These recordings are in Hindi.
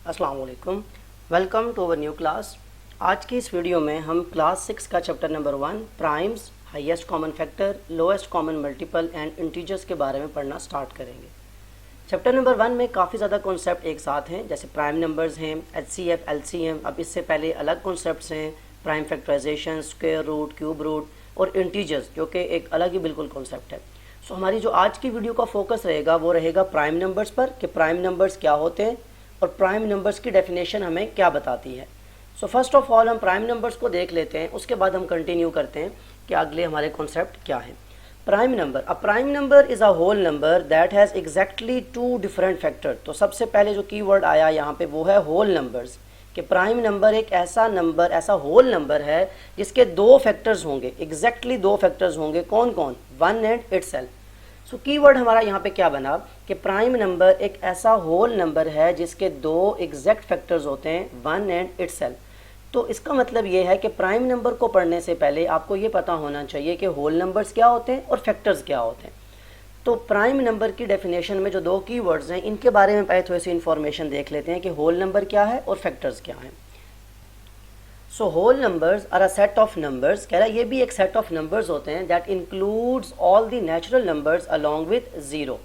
अस्सलाम वालेकुम। Welcome to our new class. आज की इस वीडियो में हम क्लास 6 का chapter number 1 primes, highest common factor, lowest common multiple and integers के बारे में पढ़ना स्टार्ट करेंगे। चैप्टर नंबर 1 में काफ़ी ज़्यादा कॉन्सेप्ट एक साथ हैं, जैसे प्राइम नंबर्स हैं, एचसीएफ, एलसीएम। अब इससे पहले अलग कॉन्सेप्ट्स हैं, prime factorisation, square root, cube root और इंटीजर्स, जो कि एक अलग ही बिल्कुल कॉन्सेप्ट है। सो हमारी जो आज की वीडियो का फोकस रहेगा वो रहेगा प्राइम नंबर्स पर, कि प्राइम नंबर्स क्या होते हैं और प्राइम नंबर्स की डेफिनेशन हमें क्या बताती है। सो फर्स्ट ऑफ ऑल हम प्राइम नंबर्स को देख लेते हैं, उसके बाद हम कंटिन्यू करते हैं कि अगले हमारे कॉन्सेप्ट क्या है। Prime number, a prime number is a whole number that has exactly two different factor. तो सबसे पहले जो कीवर्ड आया यहाँ पे वो है होल नंबर्स, कि प्राइम नंबर एक ऐसा नंबर, ऐसा होल नंबर है जिसके दो फैक्टर्स होंगे, एग्जैक्टली दो फैक्टर्स होंगे। कौन कौन? One and itself. So keyword हमारा यहाँ पे क्या बना कि प्राइम नंबर एक ऐसा होल नंबर है जिसके दो एग्जैक्ट फैक्टर्स होते हैं, वन एंड इटसेल्फ। तो इसका मतलब ये है कि प्राइम नंबर को पढ़ने से पहले आपको ये पता होना चाहिए कि होल नंबर्स क्या होते हैं और फैक्टर्स क्या होते हैं। तो प्राइम नंबर की डेफिनेशन में जो दो कीवर्ड्स हैं, इनके बारे में पहले थोड़ी सी इन्फॉर्मेशन देख लेते हैं कि होल नंबर क्या है और फैक्टर्स क्या हैं। So whole numbers are a set of numbers, कह रहा है ये भी एक सेट ऑफ नंबर्स होते हैं that includes all the natural numbers along with zero.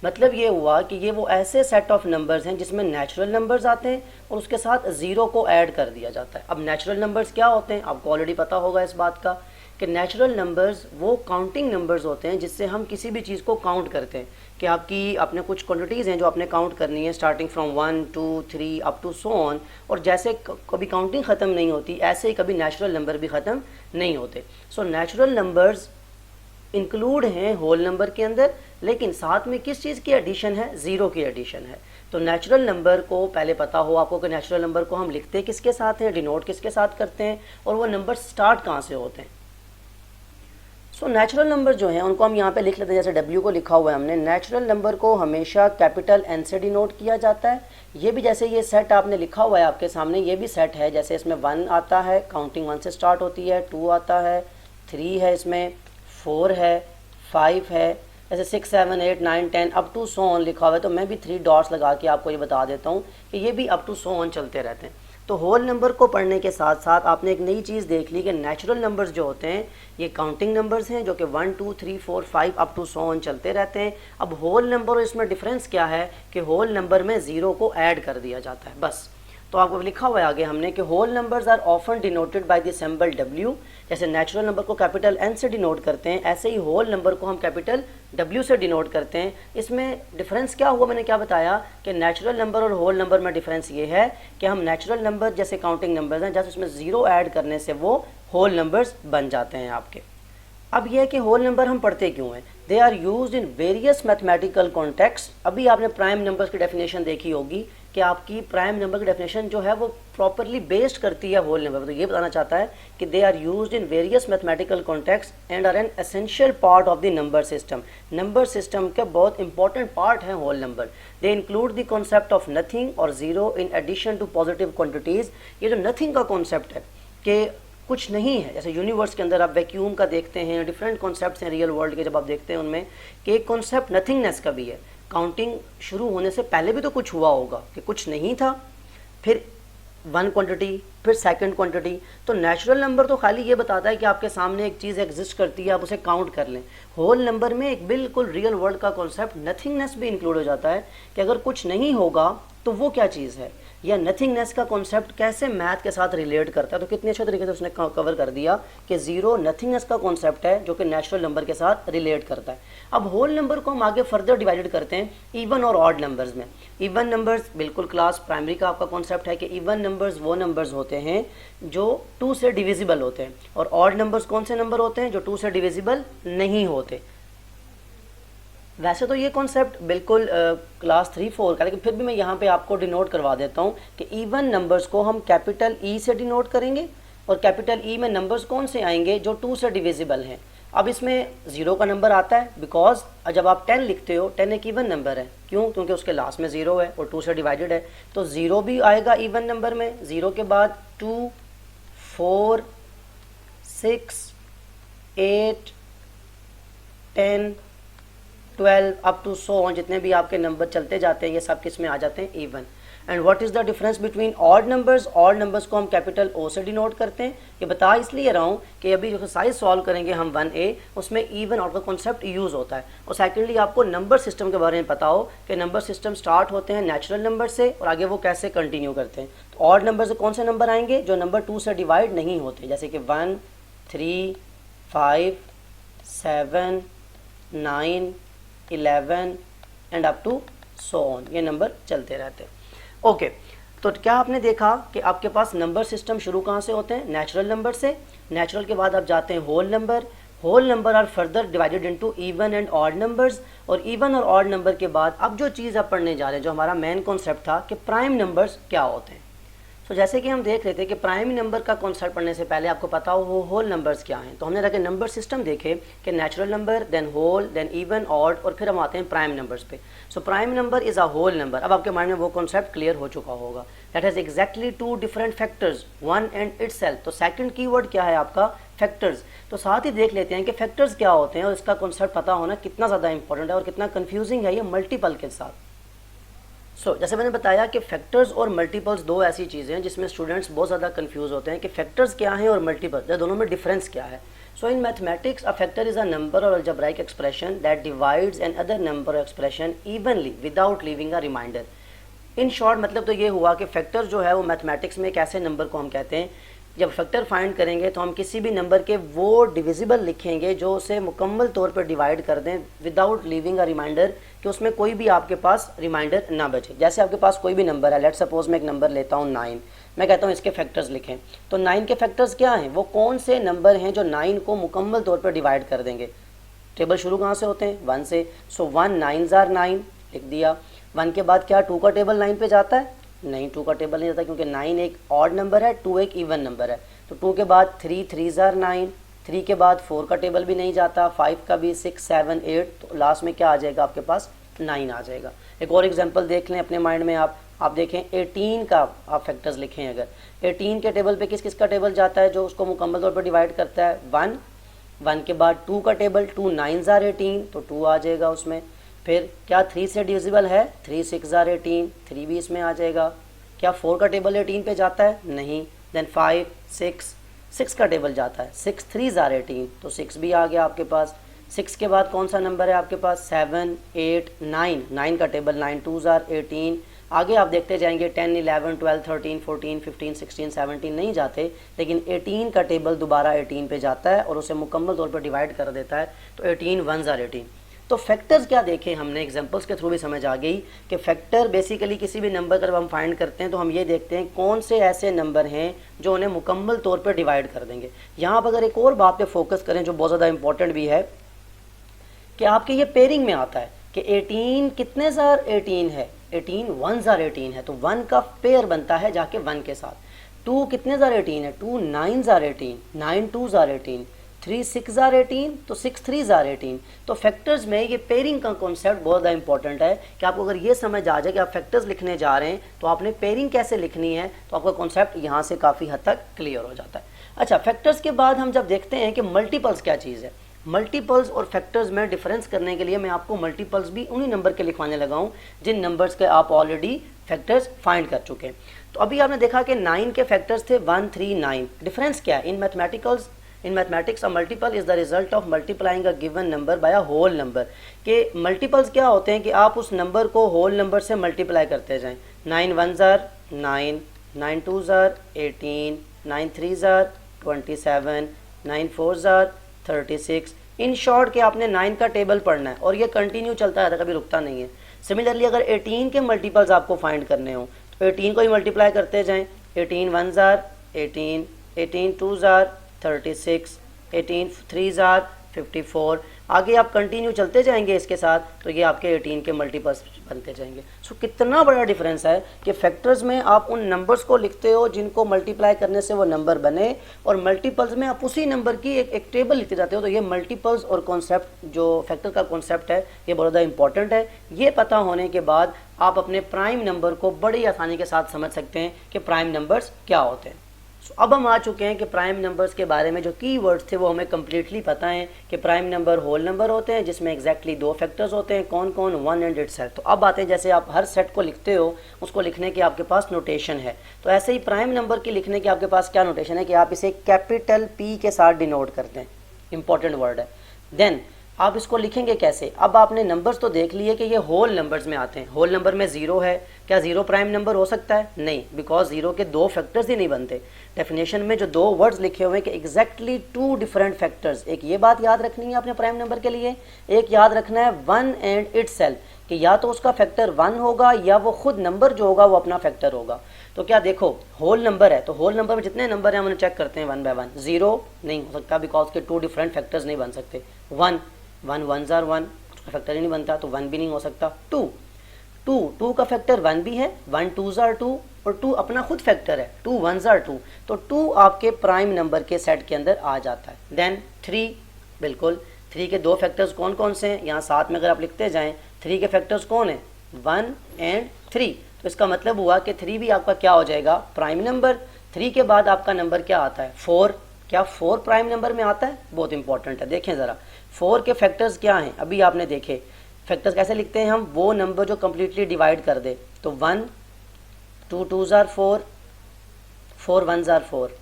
मतलब ये हुआ कि ये वो ऐसे सेट ऑफ नंबर्स हैं जिसमें नेचुरल नंबर्स आते हैं और उसके साथ ज़ीरो को ऐड कर दिया जाता है। अब नेचुरल नंबर्स क्या होते हैं, आपको ऑलरेडी पता होगा इस बात का कि नेचुरल नंबर्स वो काउंटिंग नंबर्स होते हैं जिससे हम किसी भी चीज़ को काउंट करते हैं, कि आपकी अपने कुछ क्वांटिटीज़ हैं जो आपने काउंट करनी है, starting from 1 2 3 up to so on. और जैसे कभी काउंटिंग ख़त्म नहीं होती, ऐसे ही कभी नेचुरल नंबर भी ख़त्म नहीं होते। सो नेचुरल नंबर्स इंक्लूड हैं होल नंबर के अंदर, लेकिन साथ में किस चीज़ की एडिशन है? ज़ीरो की एडिशन है। तो नेचुरल नंबर को पहले पता हो आपको कि नेचुरल नंबर को हम लिखते किसके साथ हैं, डिनोट किसके साथ करते हैं, और वो नंबर स्टार्ट कहाँ से होते हैं। सो नेचुरल नंबर जो हैं उनको हम यहाँ पे लिख लेते हैं, जैसे W को लिखा हुआ है हमने। नेचुरल नंबर को हमेशा कैपिटल N से डिनोट किया जाता है। ये भी जैसे ये सेट आपने लिखा हुआ है आपके सामने, ये भी सेट है। जैसे इसमें 1 आता है, काउंटिंग 1 से स्टार्ट होती है, 2 आता है, 3 है, इसमें 4 है, 5 है, जैसे 6 7 8 9 10 अप टू सो ऑन लिखा हुआ है। तो मैं भी 3 डॉट्स लगा के आपको ये बता देता हूँ कि ये भी अप टू सो ऑन चलते रहते हैं। तो होल नंबर को पढ़ने के साथ साथ आपने एक नई चीज़ देख ली कि नेचुरल नंबर्स जो होते हैं ये काउंटिंग नंबर्स हैं, जो कि 1 2 3 4 5 अप टू सो ऑन चलते रहते हैं। अब होल नंबर और इसमें डिफरेंस क्या है कि होल नंबर में ज़ीरो को ऐड कर दिया जाता है, बस। तो आपको लिखा हुआ है आगे हमने कि whole numbers are often denoted by the symbol W। जैसे नेचुरल नंबर को कैपिटल N से डिनोट करते हैं, ऐसे ही होल नंबर को हम कैपिटल W से डिनोट करते हैं। इसमें डिफरेंस क्या हुआ, मैंने क्या बताया कि नेचुरल नंबर और होल नंबर में डिफरेंस ये है कि हम नेचुरल नंबर जैसे काउंटिंग नंबर्स हैं, जैसे उसमें ज़ीरो ऐड करने से वो होल नंबर्स बन जाते हैं आपके। अब यह है कि होल नंबर हम पढ़ते क्यों हैं? They are used in various mathematical context. अभी आपने प्राइम नंबर्स की डेफिनेशन देखी होगी कि आपकी प्राइम नंबर की डेफिनेशन जो है वो प्रॉपरली बेस्ड करती है होल नंबर। तो ये बताना चाहता है कि they are used in various mathematical context and are an essential part of the number system. Number system का बहुत इंपॉर्टेंट पार्ट है whole number. They include the concept of nothing और zero in addition to positive quantities. ये जो नथिंग का कॉन्सेप्ट है कि कुछ नहीं है, जैसे यूनिवर्स के अंदर आप वैक्यूम का देखते हैं, डिफरेंट कॉन्सेप्ट्स हैं रियल वर्ल्ड के, जब आप देखते हैं उनमें कि एक कॉन्सेप्ट नथिंगनेस का भी है। काउंटिंग शुरू होने से पहले भी तो कुछ हुआ होगा कि कुछ नहीं था, फिर वन क्वांटिटी, फिर सेकंड क्वांटिटी। तो नेचुरल नंबर तो खाली ये बताता है कि आपके सामने एक चीज़ एग्जिस्ट करती है, आप उसे काउंट कर लें। होल नंबर में एक बिल्कुल रियल वर्ल्ड का कॉन्सेप्ट नथिंगनेस भी इंक्लूड हो जाता है कि अगर कुछ नहीं होगा तो वो क्या चीज़ है, या नथिंगनेस का कॉन्सेप्ट कैसे मैथ के साथ रिलेट करता है। तो कितने अच्छे तरीके से उसने कवर कर दिया कि ज़ीरो नथिंगनेस का कॉन्सेप्ट है जो कि नेचुरल नंबर के साथ रिलेट करता है। अब होल नंबर को हम आगे फर्दर डिवाइडेड करते हैं इवन और ऑड नंबर्स में। इवन नंबर्स बिल्कुल क्लास प्राइमरी का आपका कॉन्सेप्ट है कि इवन नंबर्स वो नंबर्स होते हैं जो 2 से डिविजिबल होते हैं, और ऑड नंबर्स कौन से नंबर होते हैं जो 2 से डिविजिबल नहीं होते। वैसे तो ये कॉन्सेप्ट बिल्कुल क्लास 3 4 का, लेकिन फिर भी मैं यहाँ पे आपको डिनोट करवा देता हूँ कि इवन नंबर्स को हम कैपिटल E से डिनोट करेंगे, और कैपिटल E में नंबर्स कौन से आएंगे जो 2 से डिविजिबल हैं। अब इसमें ज़ीरो का नंबर आता है बिकॉज जब आप 10 लिखते हो, 10 एक इवन नंबर है, क्यों? क्योंकि उसके लास्ट में ज़ीरो है और 2 से डिवाइडेड है। तो ज़ीरो भी आएगा इवन नंबर में। ज़ीरो के बाद 2 4 6 8 10 12 अप टू सो ऑन, जितने भी आपके नंबर चलते जाते हैं ये सब किस में आ जाते हैं? Even. And what is the difference between odd numbers, odd numbers को हम कैपिटल ओ से डिनोट करते हैं। ये बता इसलिए रहा हूँ कि अभी जो एक्सरसाइज सॉल्व करेंगे हम 1A, उसमें इवन ऑड का कॉन्सेप्ट यूज़ होता है। और सेकेंडली आपको नंबर सिस्टम के बारे में पता हो कि नंबर सिस्टम स्टार्ट होते हैं नेचुरल नंबर से और आगे वो कैसे कंटिन्यू करते हैं। तो ऑड नंबर से कौन से नंबर आएंगे, जो नंबर 2 से डिवाइड नहीं होते, जैसे कि 1, 3, 5, 7, 9, 11 and up to so on, ये नंबर चलते रहते हैं। ओके, तो क्या आपने देखा कि आपके पास नंबर सिस्टम शुरू कहाँ से होते हैं, नेचुरल नंबर से। नेचुरल के बाद आप जाते हैं whole number, whole number are further divided into even and odd numbers, और इवन और ऑड नंबर के बाद अब जो चीज़ आप पढ़ने जा रहे हैं, जो हमारा मेन कॉन्सेप्ट था कि प्राइम नंबर्स क्या होते हैं। तो जैसे कि हम देख रहे थे कि प्राइम नंबर का कॉन्सेप्ट पढ़ने से पहले आपको पता हो वो होल नंबर्स क्या हैं। तो हमने रखे नंबर सिस्टम देखे कि natural number, then whole, then even, odd, और फिर हम आते हैं प्राइम नंबर्स पे। So prime number is a whole number. अब आपके माइंड में वो कॉन्सेप्ट क्लियर हो चुका होगा, that has exactly 2 different factors, one and itself. तो सेकंड कीवर्ड क्या है आपका, फैक्टर्स। तो साथ ही देख लेते हैं कि फैक्टर्स क्या होते हैं और इसका कॉन्सेप्ट पता होना कितना ज़्यादा इंपॉर्टेंट है और कितना कन्फ्यूजिंग है ये मल्टीपल के साथ। जैसे मैंने बताया कि फैक्टर्स और मल्टीपल्स दो ऐसी चीज़ें हैं जिसमें स्टूडेंट्स बहुत ज़्यादा कंफ्यूज होते हैं कि फैक्टर्स क्या हैं और मल्टीपल्स, या दोनों में डिफरेंस क्या है। So in mathematics a factor is a number और algebraic expression that divides an other number expression evenly without leaving a remainder. In short मतलब तो ये हुआ कि फैक्टर जो है वो मैथमेटिक्स में एक ऐसे नंबर को हम कहते हैं, जब फैक्टर फाइंड करेंगे तो हम किसी भी नंबर के वो डिविजिबल लिखेंगे जो उसे मुकम्मल तौर पर डिवाइड कर दें विदाउट लीविंग अ रिमाइंडर, कि उसमें कोई भी आपके पास रिमाइंडर ना बचे। जैसे आपके पास कोई भी नंबर है, लेट सपोज मैं एक नंबर लेता हूँ 9, मैं कहता हूँ इसके फैक्टर्स लिखें। तो 9 के फैक्टर्स क्या हैं, वो कौन से नंबर हैं जो 9 को मुकम्मल तौर पर डिवाइड कर देंगे। टेबल शुरू कहाँ से होते हैं, 1 से। सो 1 9s are 9 लिख दिया। 1 के बाद क्या 2 का टेबल 9 पे जाता है, नहीं 2 का टेबल नहीं जाता, क्योंकि 9 एक ऑड नंबर है, 2 एक इवन नंबर है। तो 2 के बाद 3 3s are 9, 3 के बाद 4 का टेबल भी नहीं जाता, 5 का भी, 6 7 8, तो लास्ट में क्या आ जाएगा आपके पास 9 आ जाएगा। एक और एग्जांपल देख लें अपने माइंड में, आप देखें 18 का आप फैक्टर्स लिखें, अगर 18 के टेबल पे किस किस का टेबल जाता है जो उसको मुकम्मल तौर पर डिवाइड करता है, 1। 1 के बाद 2 का टेबल, 2 9s are 18, तो 2 आ जाएगा उसमें। फिर क्या 3 से डिविजिबल है, 3 6s are 18, 3 भी इसमें आ जाएगा। क्या 4 का टेबल 18 पे जाता है, नहीं। देन 5 6 का टेबल जाता है, 6 3s are 18, तो 6 भी आ गया आपके पास। 6 के बाद कौन सा नंबर है आपके पास, 7 8 9, 9 का टेबल 9 2s are 18। आगे आप देखते जाएंगे 10 11 12 13 14 15 16 17 नहीं जाते, लेकिन 18 का टेबल दोबारा 18 पे जाता है और उसे मुकम्मल तौर पर डिवाइड कर देता है, तो 18 1s are 18। तो फैक्टर्स क्या देखे हमने, एग्जांपल्स के थ्रू भी समझ आ गई कि फैक्टर बेसिकली किसी भी नंबर का जब हम फाइंड करते हैं तो हम ये देखते हैं कौन से ऐसे नंबर हैं जो उन्हें मुकम्मल तौर पर डिवाइड कर देंगे। यहाँ पर अगर एक और बात पे फोकस करें जो बहुत ज़्यादा इंपॉर्टेंट भी है, कि आपके ये पेयरिंग में आता है कि 18 कितने जार 18 है, 18 1s are 18 है, तो 1 का पेयर बनता है जाके 1 के साथ। 2 कितने जार 18 है, 2 9s are 18, 9 2s are 18, 3 6s are 18, तो 6 3s are 18। तो फैक्टर्स में ये पेयरिंग का कॉन्सेप्ट बहुत ज़्यादा इंपॉर्टेंट है कि आपको अगर ये समझ आ जाए कि आप फैक्टर्स लिखने जा रहे हैं तो आपने पेयरिंग कैसे लिखनी है, तो आपका कॉन्सेप्ट यहाँ से काफ़ी हद तक क्लियर हो जाता है। अच्छा, फैक्टर्स के बाद हम जब देखते हैं कि मल्टीपल्स क्या चीज़ है, मल्टीपल्स और फैक्टर्स में डिफरेंस करने के लिए मैं आपको मल्टीपल्स भी उन्हीं नंबर के लिखवाने लगा हूँ जिन नंबर्स के आप ऑलरेडी फैक्टर्स फाइंड कर चुके हैं। तो अभी आपने देखा कि 9 के फैक्टर्स थे 1 3 9। डिफरेंस क्या है, in mathematics a multiple is the result of multiplying a given number by a whole number. के मल्टीपल्स क्या होते हैं कि आप उस नंबर को होल नंबर से मल्टीप्लाई करते जाएं। 9 1s are 9, 9 2s are 18, 9 3s are 27, 9 4s are 36। In short के आपने 9 का टेबल पढ़ना है और ये कंटिन्यू चलता रहता है, कभी रुकता नहीं है। सिमिलरली अगर 18 के मल्टीपल्स आपको फाइंड करने हो तो 18 को ही मल्टीप्लाई करते जाएं। 18 1s are 18, 18 2s are 36, 18 3s are 54। आगे आप कंटिन्यू चलते जाएंगे इसके साथ, तो ये आपके 18 के मल्टीपल्स बनते जाएंगे। सो कितना बड़ा डिफरेंस है कि फैक्टर्स में आप उन नंबर्स को लिखते हो जिनको मल्टीप्लाई करने से वो नंबर बने, और मल्टीपल्स में आप उसी नंबर की एक टेबल लिखते जाते हो। तो ये मल्टीपल्स और कॉन्सेप्ट जो फैक्टर का कॉन्सेप्ट है ये बहुत ज़्यादा इंपॉर्टेंट है। ये पता होने के बाद आप अपने प्राइम नंबर को बड़ी आसानी के साथ समझ सकते हैं कि प्राइम नंबर्स क्या होते हैं। अब हम आ चुके हैं कि प्राइम नंबर्स के बारे में जो की वर्ड्स थे वो हमें कम्प्लीटली पता है कि प्राइम नंबर होल नंबर होते हैं जिसमें एग्जैक्टली दो फैक्टर्स होते हैं, कौन कौन, वन एंड इट्स सेट। तो अब आते हैं, जैसे आप हर सेट को लिखते हो उसको लिखने की आपके पास नोटेशन है, तो ऐसे ही प्राइम नंबर की लिखने की आपके पास क्या नोटेशन है कि आप इसे कैपिटल P के साथ डिनोट करते हैं, इंपॉर्टेंट वर्ड है। देन आप इसको लिखेंगे कैसे? अब आपने नंबर्स तो देख लिए कि ये होल नंबर्स में आते हैं। होल नंबर में जीरो है, क्या जीरो प्राइम नंबर हो सकता है? नहीं, बिकॉज जीरो के दो फैक्टर्स ही नहीं बनते। डेफिनेशन में जो दो वर्ड्स लिखे हुए हैं कि एग्जैक्टली टू डिफरेंट फैक्टर्स, एक ये बात याद रखनी है आपने प्राइम नंबर के लिए, एक याद रखना है वन एंड इटसेल्फ, कि या तो उसका फैक्टर वन होगा या वो खुद नंबर जो होगा वो अपना फैक्टर होगा। तो क्या देखो, होल नंबर है तो होल नंबर में जितने नंबर हैं हम उन्हें चेक करते हैं वन बाय वन। जीरो नहीं हो सकता बिकॉज के टू डिफरेंट फैक्टर्स नहीं बन सकते। वन वन जार वन, उसका फैक्टर ही नहीं बनता तो वन भी नहीं हो सकता। टू का फैक्टर वन भी है, वन टू जार टू, और टू अपना खुद फैक्टर है, टू वन जार टू, तो टू आपके प्राइम नंबर के सेट के अंदर आ जाता है। देन थ्री, बिल्कुल थ्री के दो फैक्टर्स कौन कौन से हैं, यहाँ साथ में अगर आप लिखते जाएं, थ्री के फैक्टर्स कौन है, वन एंड थ्री, तो इसका मतलब हुआ कि थ्री भी आपका क्या हो जाएगा, प्राइम नंबर। थ्री के बाद आपका नंबर क्या आता है, फोर। क्या फोर प्राइम नंबर में आता है? बहुत इंपॉर्टेंट है, देखें ज़रा फोर के फैक्टर्स क्या हैं, अभी आपने देखे। फैक्टर्स कैसे लिखते हैं हम, वो नंबर जो कम्प्लीटली डिवाइड कर दे, तो वन, टू जार फोर, फोर वन जार फोर,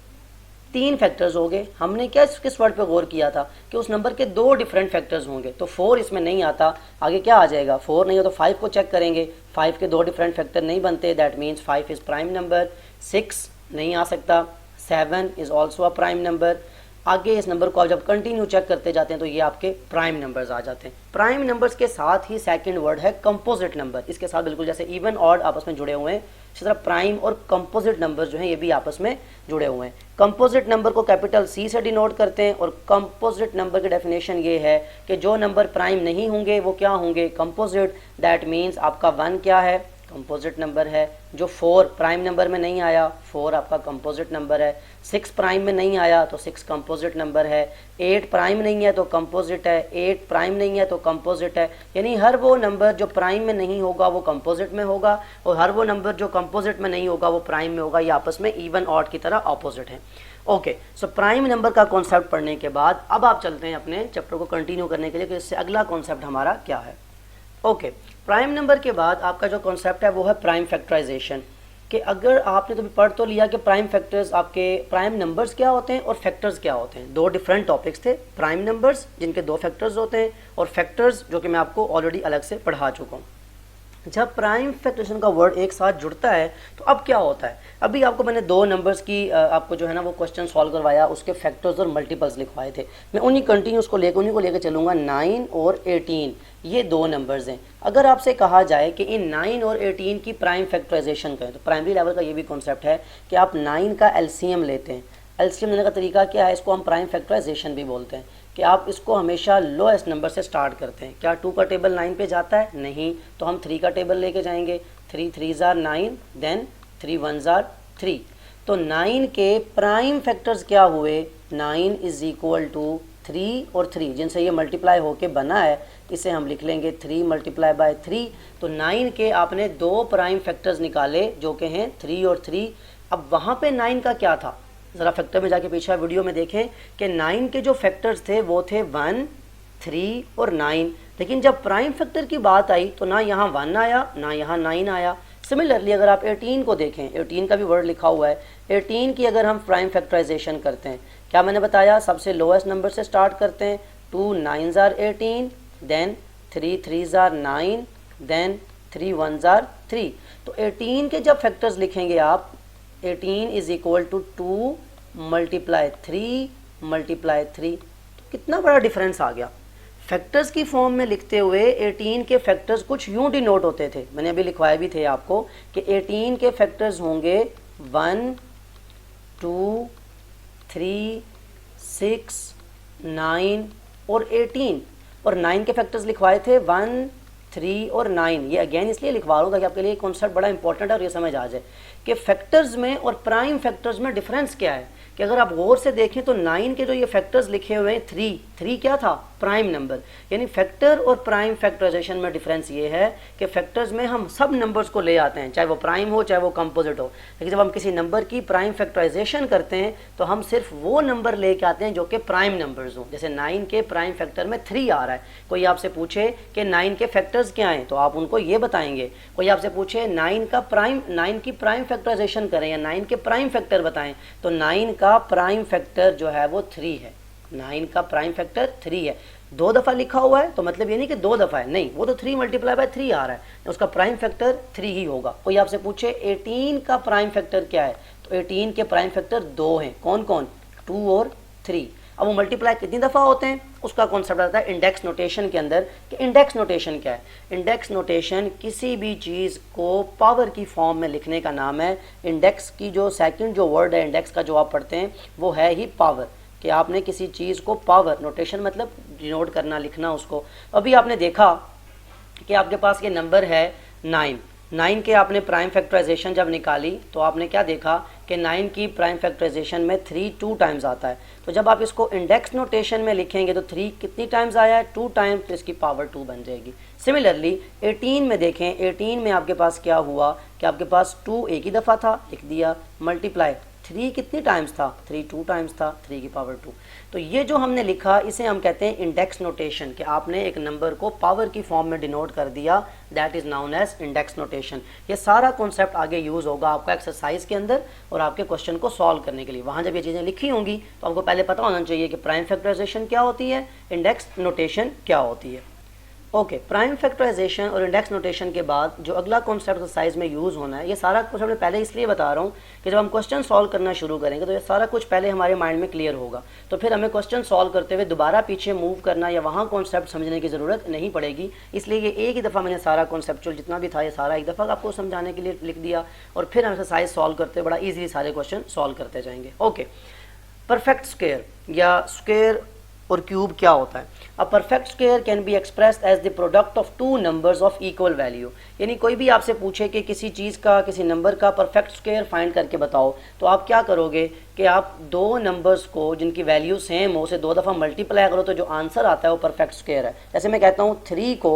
तीन फैक्टर्स हो गए। हमने क्या किस वर्ड पे गौर किया था कि उस नंबर के दो डिफरेंट फैक्टर्स होंगे, तो फोर इसमें नहीं आता। आगे क्या आ जाएगा, फोर नहीं हो तो फाइव को चेक करेंगे, फाइव के दो डिफरेंट फैक्टर नहीं बनते, that means five is prime number. Six नहीं आ सकता, seven is also a prime number. आगे इस नंबर को आप जब कंटिन्यू चेक करते जाते हैं तो ये आपके प्राइम नंबर्स आ जाते हैं। प्राइम नंबर्स के साथ ही सेकंड वर्ड है कंपोजिट नंबर, इसके साथ बिल्कुल जैसे इवन ऑड आपस में जुड़े हुए हैं, इसी तरह प्राइम और कंपोजिट नंबर्स जो हैं ये भी आपस में जुड़े हुए हैं। कंपोजिट नंबर को कैपिटल C से डिनोट करते हैं, और कंपोजिट नंबर की डेफिनेशन ये है कि जो नंबर प्राइम नहीं होंगे वो क्या होंगे, कंपोजिट। दैट मीन्स आपका वन क्या है, कंपोजिट नंबर है। जो फोर प्राइम नंबर में नहीं आया, फोर आपका कंपोजिट नंबर है। सिक्स प्राइम में नहीं आया तो सिक्स कंपोजिट नंबर है। एट प्राइम नहीं है तो कंपोजिट है, एट प्राइम नहीं है तो कंपोजिट है। यानी हर वो नंबर जो प्राइम में नहीं होगा वो कंपोजिट में होगा, और हर वो नंबर जो कंपोजिट में नहीं होगा वो प्राइम में होगा। ये आपस में इवन ऑड की तरह ऑपोजिट है। ओके, सो प्राइम नंबर का कॉन्सेप्ट पढ़ने के बाद अब आप चलते हैं अपने चैप्टर को कंटिन्यू करने के लिए कि इससे अगला कॉन्सेप्ट हमारा क्या है। ओके, प्राइम नंबर के बाद आपका जो कॉन्सेप्ट है वो है प्राइम फैक्टराइजेशन, कि अगर आपने तो भी पढ़ तो लिया कि प्राइम फैक्टर्स, आपके प्राइम नंबर्स क्या होते हैं और फैक्टर्स क्या होते हैं। दो डिफरेंट टॉपिक्स थे, प्राइम नंबर्स जिनके दो फैक्टर्स होते हैं, और फैक्टर्स जो कि मैं आपको ऑलरेडी अलग से पढ़ा चुका हूँ। जब प्राइम फैक्टराइजेशन का वर्ड एक साथ जुड़ता है तो अब क्या होता है, अभी आपको मैंने दो नंबर्स की आपको जो है ना वो क्वेश्चन सॉल्व करवाया, उसके फैक्टर्स और मल्टीपल्स लिखवाए थे। मैं उन्हीं कंटिन्यूस को लेकर चलूँगा। 9 और 18 ये दो नंबर्स हैं। अगर आपसे कहा जाए कि इन 9 और 18 की प्राइम फैक्टराइजेशन करें, तो प्राइमरी लेवल का ये भी कॉन्सेप्ट है कि आप 9 का एलसीएम लेते हैं। एलसीएम लेने का तरीका क्या है, इसको हम प्राइम फैक्टराइजेशन भी बोलते हैं, कि आप इसको हमेशा लोएस्ट नंबर से स्टार्ट करते हैं। क्या 2 का टेबल 9 पे जाता है? नहीं, तो हम 3 का टेबल लेके जाएंगे। 3 3 जार 9, देन 3 1 जार 3। तो 9 के प्राइम फैक्टर्स क्या हुए, 9 इज इक्वल टू 3 और 3, जिनसे ये मल्टीप्लाई होके बना है, इसे हम लिख लेंगे 3 मल्टीप्लाई बाय 3। तो 9 के आपने दो प्राइम फैक्टर्स निकाले जो कि हैं 3 और 3। अब वहाँ पे 9 का क्या था, ज़रा फैक्टर में जाके पीछे वीडियो में देखें कि 9 के जो फैक्टर्स थे वो थे 1, 3 और 9। लेकिन जब प्राइम फैक्टर की बात आई तो ना यहाँ 1 आया ना यहाँ 9 आया। सिमिलरली अगर आप 18 को देखें, 18 का भी वर्ड लिखा हुआ है। 18 की अगर हम प्राइम फैक्टराइजेशन करते हैं, क्या मैंने बताया, सबसे लोएस्ट नंबर से स्टार्ट करते हैं। 2 9 जार 18, देन 3 3 जार 9, देन 3 1 जार 3। तो 18 के जब फैक्टर्स लिखेंगे आप, 18 is equal to 2 multiply 3 multiply 3। तो कितना बड़ा डिफरेंस आ गया। फैक्टर्स की फॉर्म में लिखते हुए 18 के फैक्टर्स कुछ यूं डिनोट होते थे, मैंने अभी लिखवाए भी थे आपको कि 18 के फैक्टर्स होंगे 1 2 3 6 9 और 18, और 9 के फैक्टर्स लिखवाए थे 1 3 और 9। ये अगेन इसलिए लिखवा रहा हूँ ताकि आपके लिए कॉन्सेप्ट बड़ा इंपॉर्टेंट है और ये समझ आ जाए कि फैक्टर्स में और प्राइम फैक्टर्स में डिफरेंस क्या है। कि अगर आप गौर से देखें तो 9 के जो ये फैक्टर्स लिखे हुए हैं, 3 क्या था? Prime number. यानी फैक्टर और प्राइम फैक्टराइजेशन में डिफरेंस ये है कि फैक्टर्स में हम सब नंबर्स को ले आते हैं, चाहे वो प्राइम हो चाहे वो कंपोजिट हो, लेकिन जब हम किसी नंबर की प्राइम फैक्टराइजेशन करते हैं तो हम सिर्फ वो नंबर लेके आते हैं जो कि प्राइम नंबर्स हों। जैसे 9 के प्राइम फैक्टर में 3 आ रहा है, कोई आपसे पूछे कि 9 के फैक्टर्स क्या हैं तो आप उनको ये बताएंगे। कोई आपसे पूछे 9 की प्राइम फैक्टराइजेशन करें या 9 के प्राइम फैक्टर बताएं, तो 9 का प्राइम फैक्टर जो है वो 3 है। 9 का प्राइम फैक्टर 3 है। 2 दफ़ा लिखा हुआ है तो मतलब ये नहीं कि 2 दफ़ा है, नहीं, वो तो 3 मल्टीप्लाई बाय 3 आ रहा है, उसका प्राइम फैक्टर 3 ही होगा। कोई आपसे पूछे 18 का प्राइम फैक्टर क्या है, तो 18 के प्राइम फैक्टर 2 हैं। कौन कौन? 2 और 3। अब वो मल्टीप्लाई कितनी दफ़ा होते हैं उसका कॉन्सेप्ट आता है इंडेक्स नोटेशन के अंदर कि इंडेक्स नोटेशन क्या है। इंडेक्स नोटेशन किसी भी चीज़ को पावर की फॉर्म में लिखने का नाम है। इंडेक्स की जो सेकंड जो वर्ड है इंडेक्स का जो आप पढ़ते हैं वो है ही पावर, कि आपने किसी चीज़ को पावर, नोटेशन मतलब डिनोट करना, लिखना उसको। अभी आपने देखा कि आपके पास ये नंबर है 9 के आपने प्राइम फैक्टराइजेशन जब निकाली तो आपने क्या देखा कि 9 की प्राइम फैक्टराइजेशन में 3 2 टाइम्स आता है। तो जब आप इसको इंडेक्स नोटेशन में लिखेंगे तो 3 कितनी टाइम्स आया है? 2 टाइम्स, तो इसकी पावर 2 बन जाएगी। सिमिलरली 18 में देखें, 18 में आपके पास क्या हुआ कि आपके पास 2 एक ही दफ़ा था, लिख दिया, मल्टीप्लाई 3 कितनी टाइम्स था? 3 2 टाइम्स था, 3 की पावर 2। तो ये जो हमने लिखा इसे हम कहते हैं इंडेक्स नोटेशन, कि आपने एक नंबर को पावर की फॉर्म में डिनोट कर दिया, that is known as index notation. ये सारा कॉन्सेप्ट आगे यूज़ होगा आपका एक्सरसाइज के अंदर और आपके क्वेश्चन को सॉल्व करने के लिए। वहाँ जब ये चीज़ें लिखी होंगी तो आपको पहले पता होना चाहिए कि प्राइम फैक्टराइजेशन क्या होती है, इंडेक्स नोटेशन क्या होती है। ओके, प्राइम फैक्टराइजेशन और इंडेक्स नोटेशन के बाद जो अगला कॉन्सेप्ट एक्सरसाइज में यूज़ होना है, ये सारा कुछ मैं पहले इसलिए बता रहा हूँ कि जब हम क्वेश्चन सॉल्व करना शुरू करेंगे तो ये सारा कुछ पहले हमारे माइंड में क्लियर होगा, तो फिर हमें क्वेश्चन सॉल्व करते हुए दोबारा पीछे मूव करना या वहाँ कॉन्सेप्ट समझने की ज़रूरत नहीं पड़ेगी। इसलिए ये एक ही दफ़ा मैंने सारा कॉन्सेप्चुअल जितना भी था ये सारा एक दफ़ा आपको समझाने के लिए लिख दिया और फिर हम एक्सरसाइज सॉल्व करते हुए बड़ा ईजिली सारे क्वेश्चन सॉल्व करते जाएंगे। ओके, परफेक्ट स्क्वायर या स्क्वायर और क्यूब क्या होता है? A perfect square can be expressed as the product of 2 numbers of equal value. यानी कोई भी आपसे पूछे कि किसी चीज़ का, किसी नंबर का परफेक्ट स्क्वायर फाइंड करके बताओ, तो आप क्या करोगे कि आप 2 नंबर्स को जिनकी वैल्यू सेम हो उसे 2 दफ़ा मल्टीप्लाई करो तो जो आंसर आता है वो परफेक्ट स्क्वायर है। जैसे मैं कहता हूँ 3 को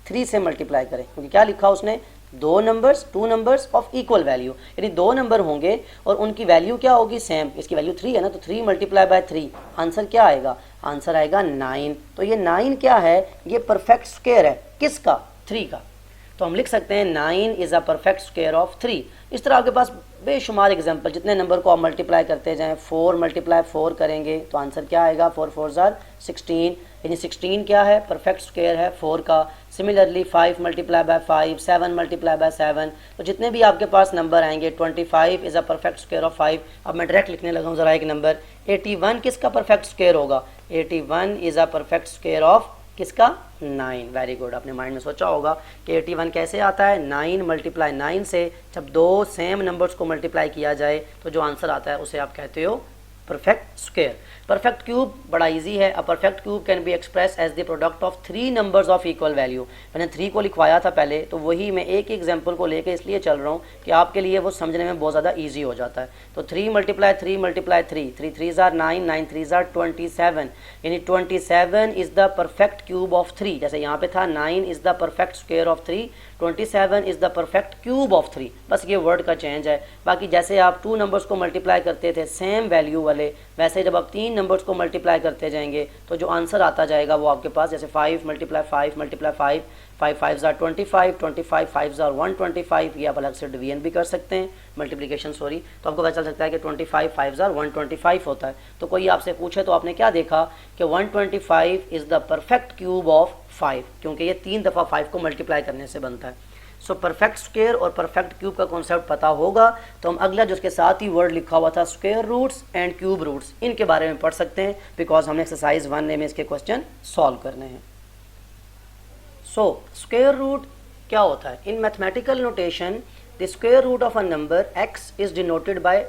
3 से मल्टीप्लाई करें, क्योंकि क्या लिखा उसने? 2 नंबर्स ऑफ इक्वल वैल्यू, यानी 2 नंबर होंगे और उनकी वैल्यू क्या होगी? सेम। इसकी वैल्यू 3 है ना, तो 3 मल्टीप्लाई बाय 3, आंसर क्या आएगा? आंसर आएगा 9। तो ये 9 क्या है? ये परफेक्ट स्क्वायर है। किसका? 3 का। तो हम लिख सकते हैं 9 is a perfect square of 3। इस तरह आपके पास बेशुमार एग्जाम्पल, जितने नंबर को आप मल्टीप्लाई करते जाएं, 4 मल्टीप्लाई 4 करेंगे तो आंसर क्या आएगा? 4 4 ज़ार 16, यानी 16 क्या है? परफेक्ट स्क्वायर है 4 का। Similarly 5 multiply by 5, 7 multiply by 7, तो जितने भी आपके पास नंबर आएंगे 25 is a perfect square of 5। अब मैं डायरेक्ट लिखने लगा हूँ ज़रा एक नंबर, 81 किसका परफेक्ट स्क्वायर होगा? 81 is a perfect square of किसका? 9। वेरी गुड, आपने माइंड में सोचा होगा कि 81 कैसे आता है? 9 मल्टीप्लाई 9 से। जब 2 सेम नंबर्स को मल्टीप्लाई किया जाए तो जो आंसर आता है उसे आप कहते हो परफेक्ट स्क्वायर। परफेक्ट क्यूब बड़ा इजी है। A perfect cube can be express as the product of 3 numbers of equal value. मैंने 3 को लिखवाया था पहले, तो वही मैं एक एग्जांपल को लेके इसलिए चल रहा हूँ कि आपके लिए वो समझने में बहुत ज़्यादा इजी हो जाता है। तो 3 मल्टीप्लाई 3 मल्टीप्लाई 3, 3 3 ज़ार 9, 9 3 ज़ार 27, यानी 27 is the perfect cube of 3। जैसे यहाँ पे था 9 is the perfect square of 3, 27 is the perfect cube of 3। बस ये वर्ड का चेंज है। बाकी जैसे आप 2 नंबर्स को मल्टीप्लाई करते थे सेम वैल्यू वाले, वैसे जब आप 3 नंबर्स को मल्टीप्लाई करते जाएंगे तो जो आंसर आता जाएगा वो आपके पास, जैसे 5 मल्टीप्लाई 5 मल्टीप्लाई 5, 5 5 ज़ार 25, 25 5 ज़ार 125, ये आप अलग से डिवीजन भी कर सकते हैं, मल्टीप्लिकेशन सॉरी, तो आपको पता चल सकता है कि 25 5 ज़ार 125 होता है। तो कोई आपसे पूछे तो आपने क्या देखा कि 125 is the perfect cube of 5, क्योंकि ये 3 दफ़ा 5 को मल्टीप्लाई करने से बनता है। सो परफेक्ट स्क्वायर और परफेक्ट क्यूब का कॉन्सेप्ट पता होगा तो हम अगला जो उसके साथ ही वर्ड लिखा हुआ था square roots and cube roots, इनके बारे में पढ़ सकते हैं, बिकॉज हमने एक्सरसाइज 1 में इसके क्वेश्चन सॉल्व करने हैं। सो स्क्वायर रूट क्या होता है? In mathematical notation the square root of a number x is denoted by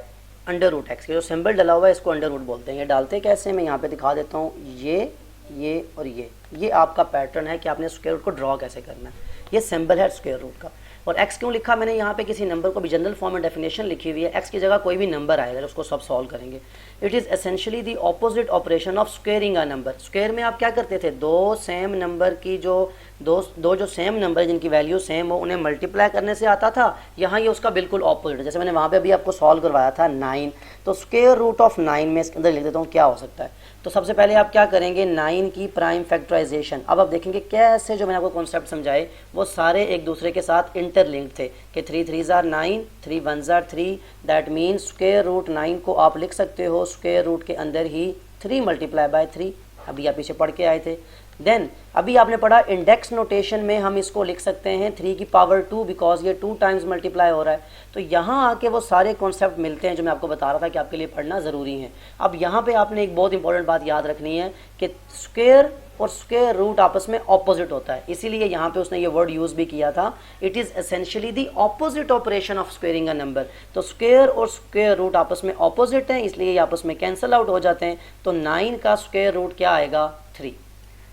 under root X. जो सिंबल डला हुआ है इसको अंडर रूट बोलते हैं। ये डालते कैसे, मैं यहाँ पे दिखा देता हूँ। ये और ये आपका पैटर्न है कि आपने स्क्वायर रूट को ड्रॉ कैसे करना है। ये सिंबल है स्क्वायर रूट का। और x क्यों लिखा मैंने यहाँ पे, किसी नंबर को भी जनरल फॉर्म में डेफिनेशन लिखी हुई है, x की जगह कोई भी नंबर आएगा उसको सब सॉल्व करेंगे। It is essentially the opposite operation of squaring a number. Square में आप क्या करते थे, दो सेम नंबर की दो जो सेम नंबर है जिनकी वैल्यू सेम हो उन्हें मल्टीप्लाई करने से आता था। यहाँ ये उसका बिल्कुल ऑपोजिट है। जैसे मैंने वहाँ पे अभी आपको सॉल्व करवाया था 9, तो स्क्वेयर रूट ऑफ 9 में इसके अंदर लिख देता हूँ क्या हो सकता है। तो सबसे पहले आप क्या करेंगे, 9 की प्राइम फैक्टराइजेशन। अब आप देखेंगे कैसे जो मैंने आपको कॉन्सेप्ट समझाए वो सारे एक दूसरे के साथ इंटरलिंक्ड थे कि 3 3 जार 9, 3 1 जार 3, दैट मीन्स स्क्वेयर रूट 9 को आप लिख सकते हो स्क्वेयर रूट के अंदर ही 3 मल्टीप्लाई बाय 3। अभी आप पीछे पढ़ के आए थे। देन अभी आपने पढ़ा इंडेक्स नोटेशन में हम इसको लिख सकते हैं 3 की पावर 2, बिकॉज ये 2 टाइम्स मल्टीप्लाई हो रहा है। तो यहाँ आके वो सारे कॉन्सेप्ट मिलते हैं जो मैं आपको बता रहा था कि आपके लिए पढ़ना ज़रूरी है। अब यहाँ पे आपने एक बहुत इंपॉर्टेंट बात याद रखनी है कि स्क्वेयर और स्क्वेयर रूट आपस में ऑपोजिट होता है, इसीलिए यहाँ पे उसने ये वर्ड यूज़ भी किया था, it is essentially the opposite operation of squaring a number. तो स्क्वेयर और स्क्वेयर रूट आपस में ऑपोजिट हैं, इसलिए ये आपस में कैंसल आउट हो जाते हैं। तो 9 का स्क्वेयर रूट क्या आएगा, 3।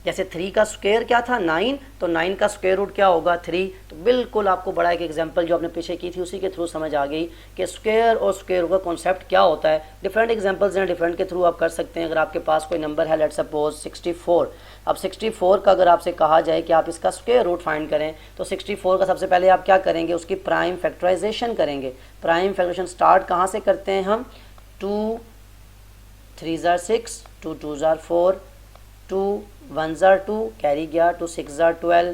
जैसे 3 का स्क्वायर क्या था 9, तो 9 का स्क्वायर रूट क्या होगा 3। तो बिल्कुल आपको बड़ा एक एग्जांपल जो आपने पीछे की थी उसी के थ्रू समझ आ गई कि स्क्वायर और स्क्वायर रूट का कॉन्सेप्ट क्या होता है। डिफरेंट एग्जांपल्स हैं, डिफरेंट के थ्रू आप कर सकते हैं। अगर आपके पास कोई नंबर है, लेट्स सपोज 64, अब 64 का अगर आपसे कहा जाए कि आप इसका स्क्वायर रूट फाइंड करें, तो 64 का सबसे पहले आप क्या करेंगे, उसकी प्राइम फैक्टराइजेशन करेंगे। प्राइम फैक्टराइजेशन स्टार्ट कहाँ से करते हैं हम, 2 3 जार 6, 2 2 जार 4, 2 1 जार 2 कैरी गया, 2 6 जार 12,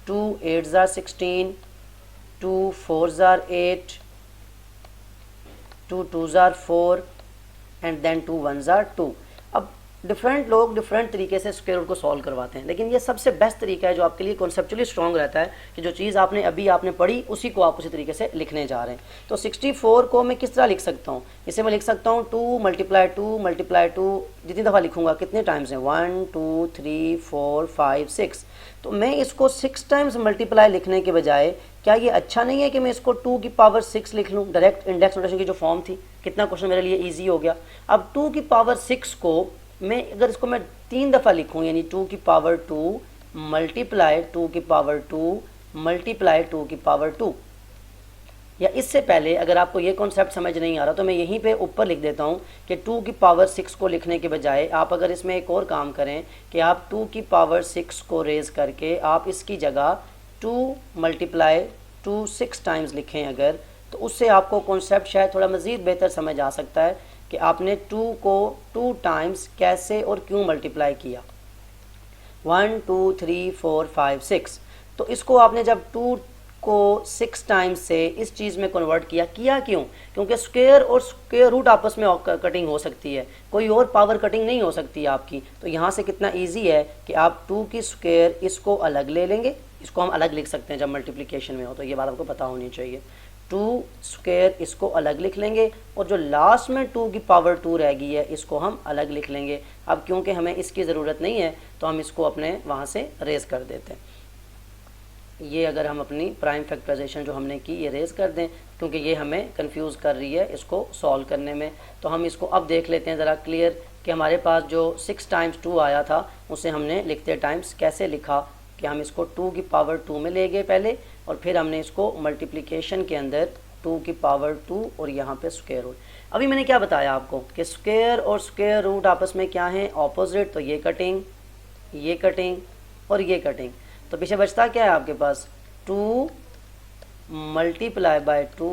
2 8 जार 16, 2 4 जार 8, 2 2 जार 4 एंड देन 2 1 जार 2। अब डिफरेंट लोग डिफरेंट तरीके से स्क्वायर रूट को सॉल्व करवाते हैं, लेकिन ये सबसे बेस्ट तरीका है जो आपके लिए कॉन्सेप्चुअली स्ट्रॉन्ग रहता है कि जो चीज़ आपने पढ़ी उसी को आप उसी तरीके से लिखने जा रहे हैं। तो 64 को मैं किस तरह लिख सकता हूँ, इसे मैं लिख सकता हूँ 2 मल्टीप्लाई 2, जितनी दफ़ा लिखूंगा कितने टाइम्स हैं, 1 2 3 4 5 6। तो मैं इसको 6 टाइम्स मल्टीप्लाई लिखने के बजाय क्या ये अच्छा नहीं है कि मैं इसको 2 की पावर 6 लिख लूँ, डायरेक्ट इंडेक्स नोटेशन की जो फॉर्म थी। कितना क्वेश्चन मेरे लिए ईजी हो गया। अब 2 की पावर 6 को मैं अगर इसको मैं 3 दफ़ा लिखूँ, यानी 2 की पावर 2 मल्टीप्लाई 2 की पावर 2 मल्टीप्लाई 2 की पावर 2, या इससे पहले अगर आपको ये कॉन्सेप्ट समझ नहीं आ रहा तो मैं यहीं पे ऊपर लिख देता हूँ कि 2 की पावर 6 को लिखने के बजाय आप अगर इसमें एक और काम करें कि आप 2 की पावर 6 को रेज करके आप इसकी जगह 2 मल्टीप्लाई 2 6 टाइम्स लिखें अगर, तो उससे आपको कॉन्सेप्ट शायद थोड़ा मज़ीद बेहतर समझ आ सकता है कि आपने 2 को 2 टाइम्स कैसे और क्यों मल्टीप्लाई किया। 1 2 3 4 5 6, तो इसको आपने जब 2 को 6 टाइम्स से इस चीज़ में कन्वर्ट किया क्यों, क्योंकि स्क्वायर और स्क्वायर रूट आपस में कटिंग हो सकती है, कोई और पावर कटिंग नहीं हो सकती आपकी। तो यहाँ से कितना इजी है कि आप 2 की स्क्वायर इसको अलग ले लेंगे, इसको हम अलग लिख सकते हैं जब मल्टीप्लिकेशन में हो, तो ये बात आपको पता होनी चाहिए। 2 स्क्वायर इसको अलग लिख लेंगे और जो लास्ट में 2 की पावर 2 रह गई है इसको हम अलग लिख लेंगे। अब क्योंकि हमें इसकी ज़रूरत नहीं है तो हम इसको अपने वहाँ से रेज कर देते हैं। ये अगर हम अपनी प्राइम फैक्टराइजेशन जो हमने की ये रेज कर दें, क्योंकि ये हमें कंफ्यूज कर रही है इसको सॉल्व करने में। तो हम इसको अब देख लेते हैं ज़रा क्लियर कि हमारे पास जो 6 टाइम्स 2 आया था उसे हमने लिखते टाइम्स कैसे लिखा, कि हम इसको 2 की पावर 2 में ले गए पहले और फिर हमने इसको मल्टीप्लिकेशन के अंदर 2 की पावर 2 और यहाँ पे स्क्वायर रूट। अभी मैंने क्या बताया आपको कि स्क्वायर और स्क्वायर रूट आपस में क्या है, ऑपोजिट। तो ये कटिंग और ये कटिंग, तो पीछे बचता क्या है आपके पास, 2 मल्टीप्लाई बाय 2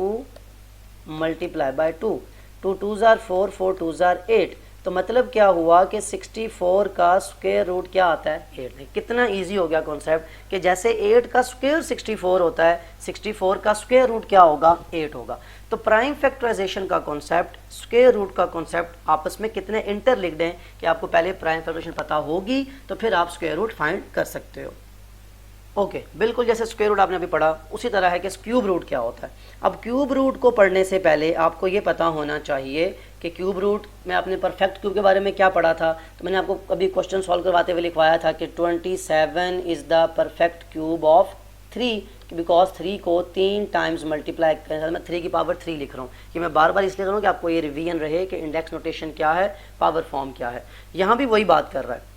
मल्टीप्लाई बाय 2, 2 2 जार 4, 4 2 जार 8। तो मतलब क्या हुआ कि 64 का स्क्वायर रूट क्या आता है, 8। कितना इजी हो गया कॉन्सेप्ट कि जैसे 8 का स्क्वायर 64 होता है, 64 का स्क्वायर रूट क्या होगा, 8 होगा। तो प्राइम फैक्टराइजेशन का कॉन्सेप्ट, स्क्वायर रूट का कॉन्सेप्ट आपस में कितने इंटरलिंक्ड हैं कि आपको पहले प्राइम फैक्टराइजेशन पता होगी तो फिर आप स्क्वायर रूट फाइंड कर सकते हो। ओके, बिल्कुल जैसे स्क्वायर रूट आपने अभी पढ़ा उसी तरह है कि क्यूब रूट क्या होता है। अब क्यूब रूट को पढ़ने से पहले आपको ये पता होना चाहिए कि क्यूब रूट में आपने परफेक्ट क्यूब के बारे में क्या पढ़ा था। तो मैंने आपको अभी क्वेश्चन सॉल्व करवाते हुए लिखवाया था कि 27 is the perfect cube of 3, because 3 को 3 टाइम्स मल्टीप्लाई करने, मैं 3 की पावर 3 लिख रहा हूँ। कि मैं बार बार इसलिए कर रहा हूँ कि आपको ये रिवीजन रहे कि इंडेक्स नोटेशन क्या है, पावर फॉर्म क्या है। यहाँ भी वही बात कर रहा है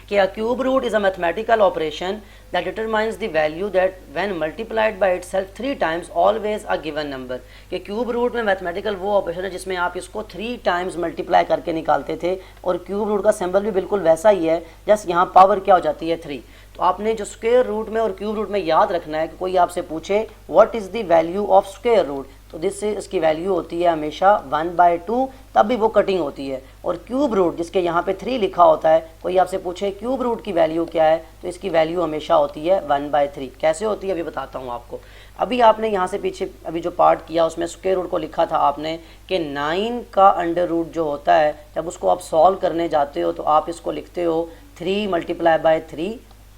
कि a cube root is a mathematical operation that determines the value that when multiplied by itself 3 times always a given number। कि क्यूब रूट में मैथमेटिकल वो ऑपरेशन है जिसमें आप इसको 3 टाइम्स मल्टीप्लाई करके निकालते थे, और क्यूब रूट का सिंबल भी बिल्कुल वैसा ही है, जस्ट यहाँ पावर क्या हो जाती है 3। तो आपने जो स्क्वायर रूट में और क्यूब रूट में याद रखना है कि कोई आपसे पूछे what is the value of square root, तो दिस से इसकी वैल्यू होती है हमेशा 1/2, तब भी वो कटिंग होती है। और क्यूब रूट जिसके यहाँ पे 3 लिखा होता है, कोई आपसे पूछे क्यूब रूट की वैल्यू क्या है, तो इसकी वैल्यू हमेशा होती है 1/3। कैसे होती है अभी बताता हूँ आपको। अभी आपने यहाँ से पीछे अभी जो पार्ट किया उसमें स्क्वायर रूट को लिखा था आपने कि 9 का अंडर रूट जो होता है, जब उसको आप सॉल्व करने जाते हो तो आप इसको लिखते हो 3 × 3,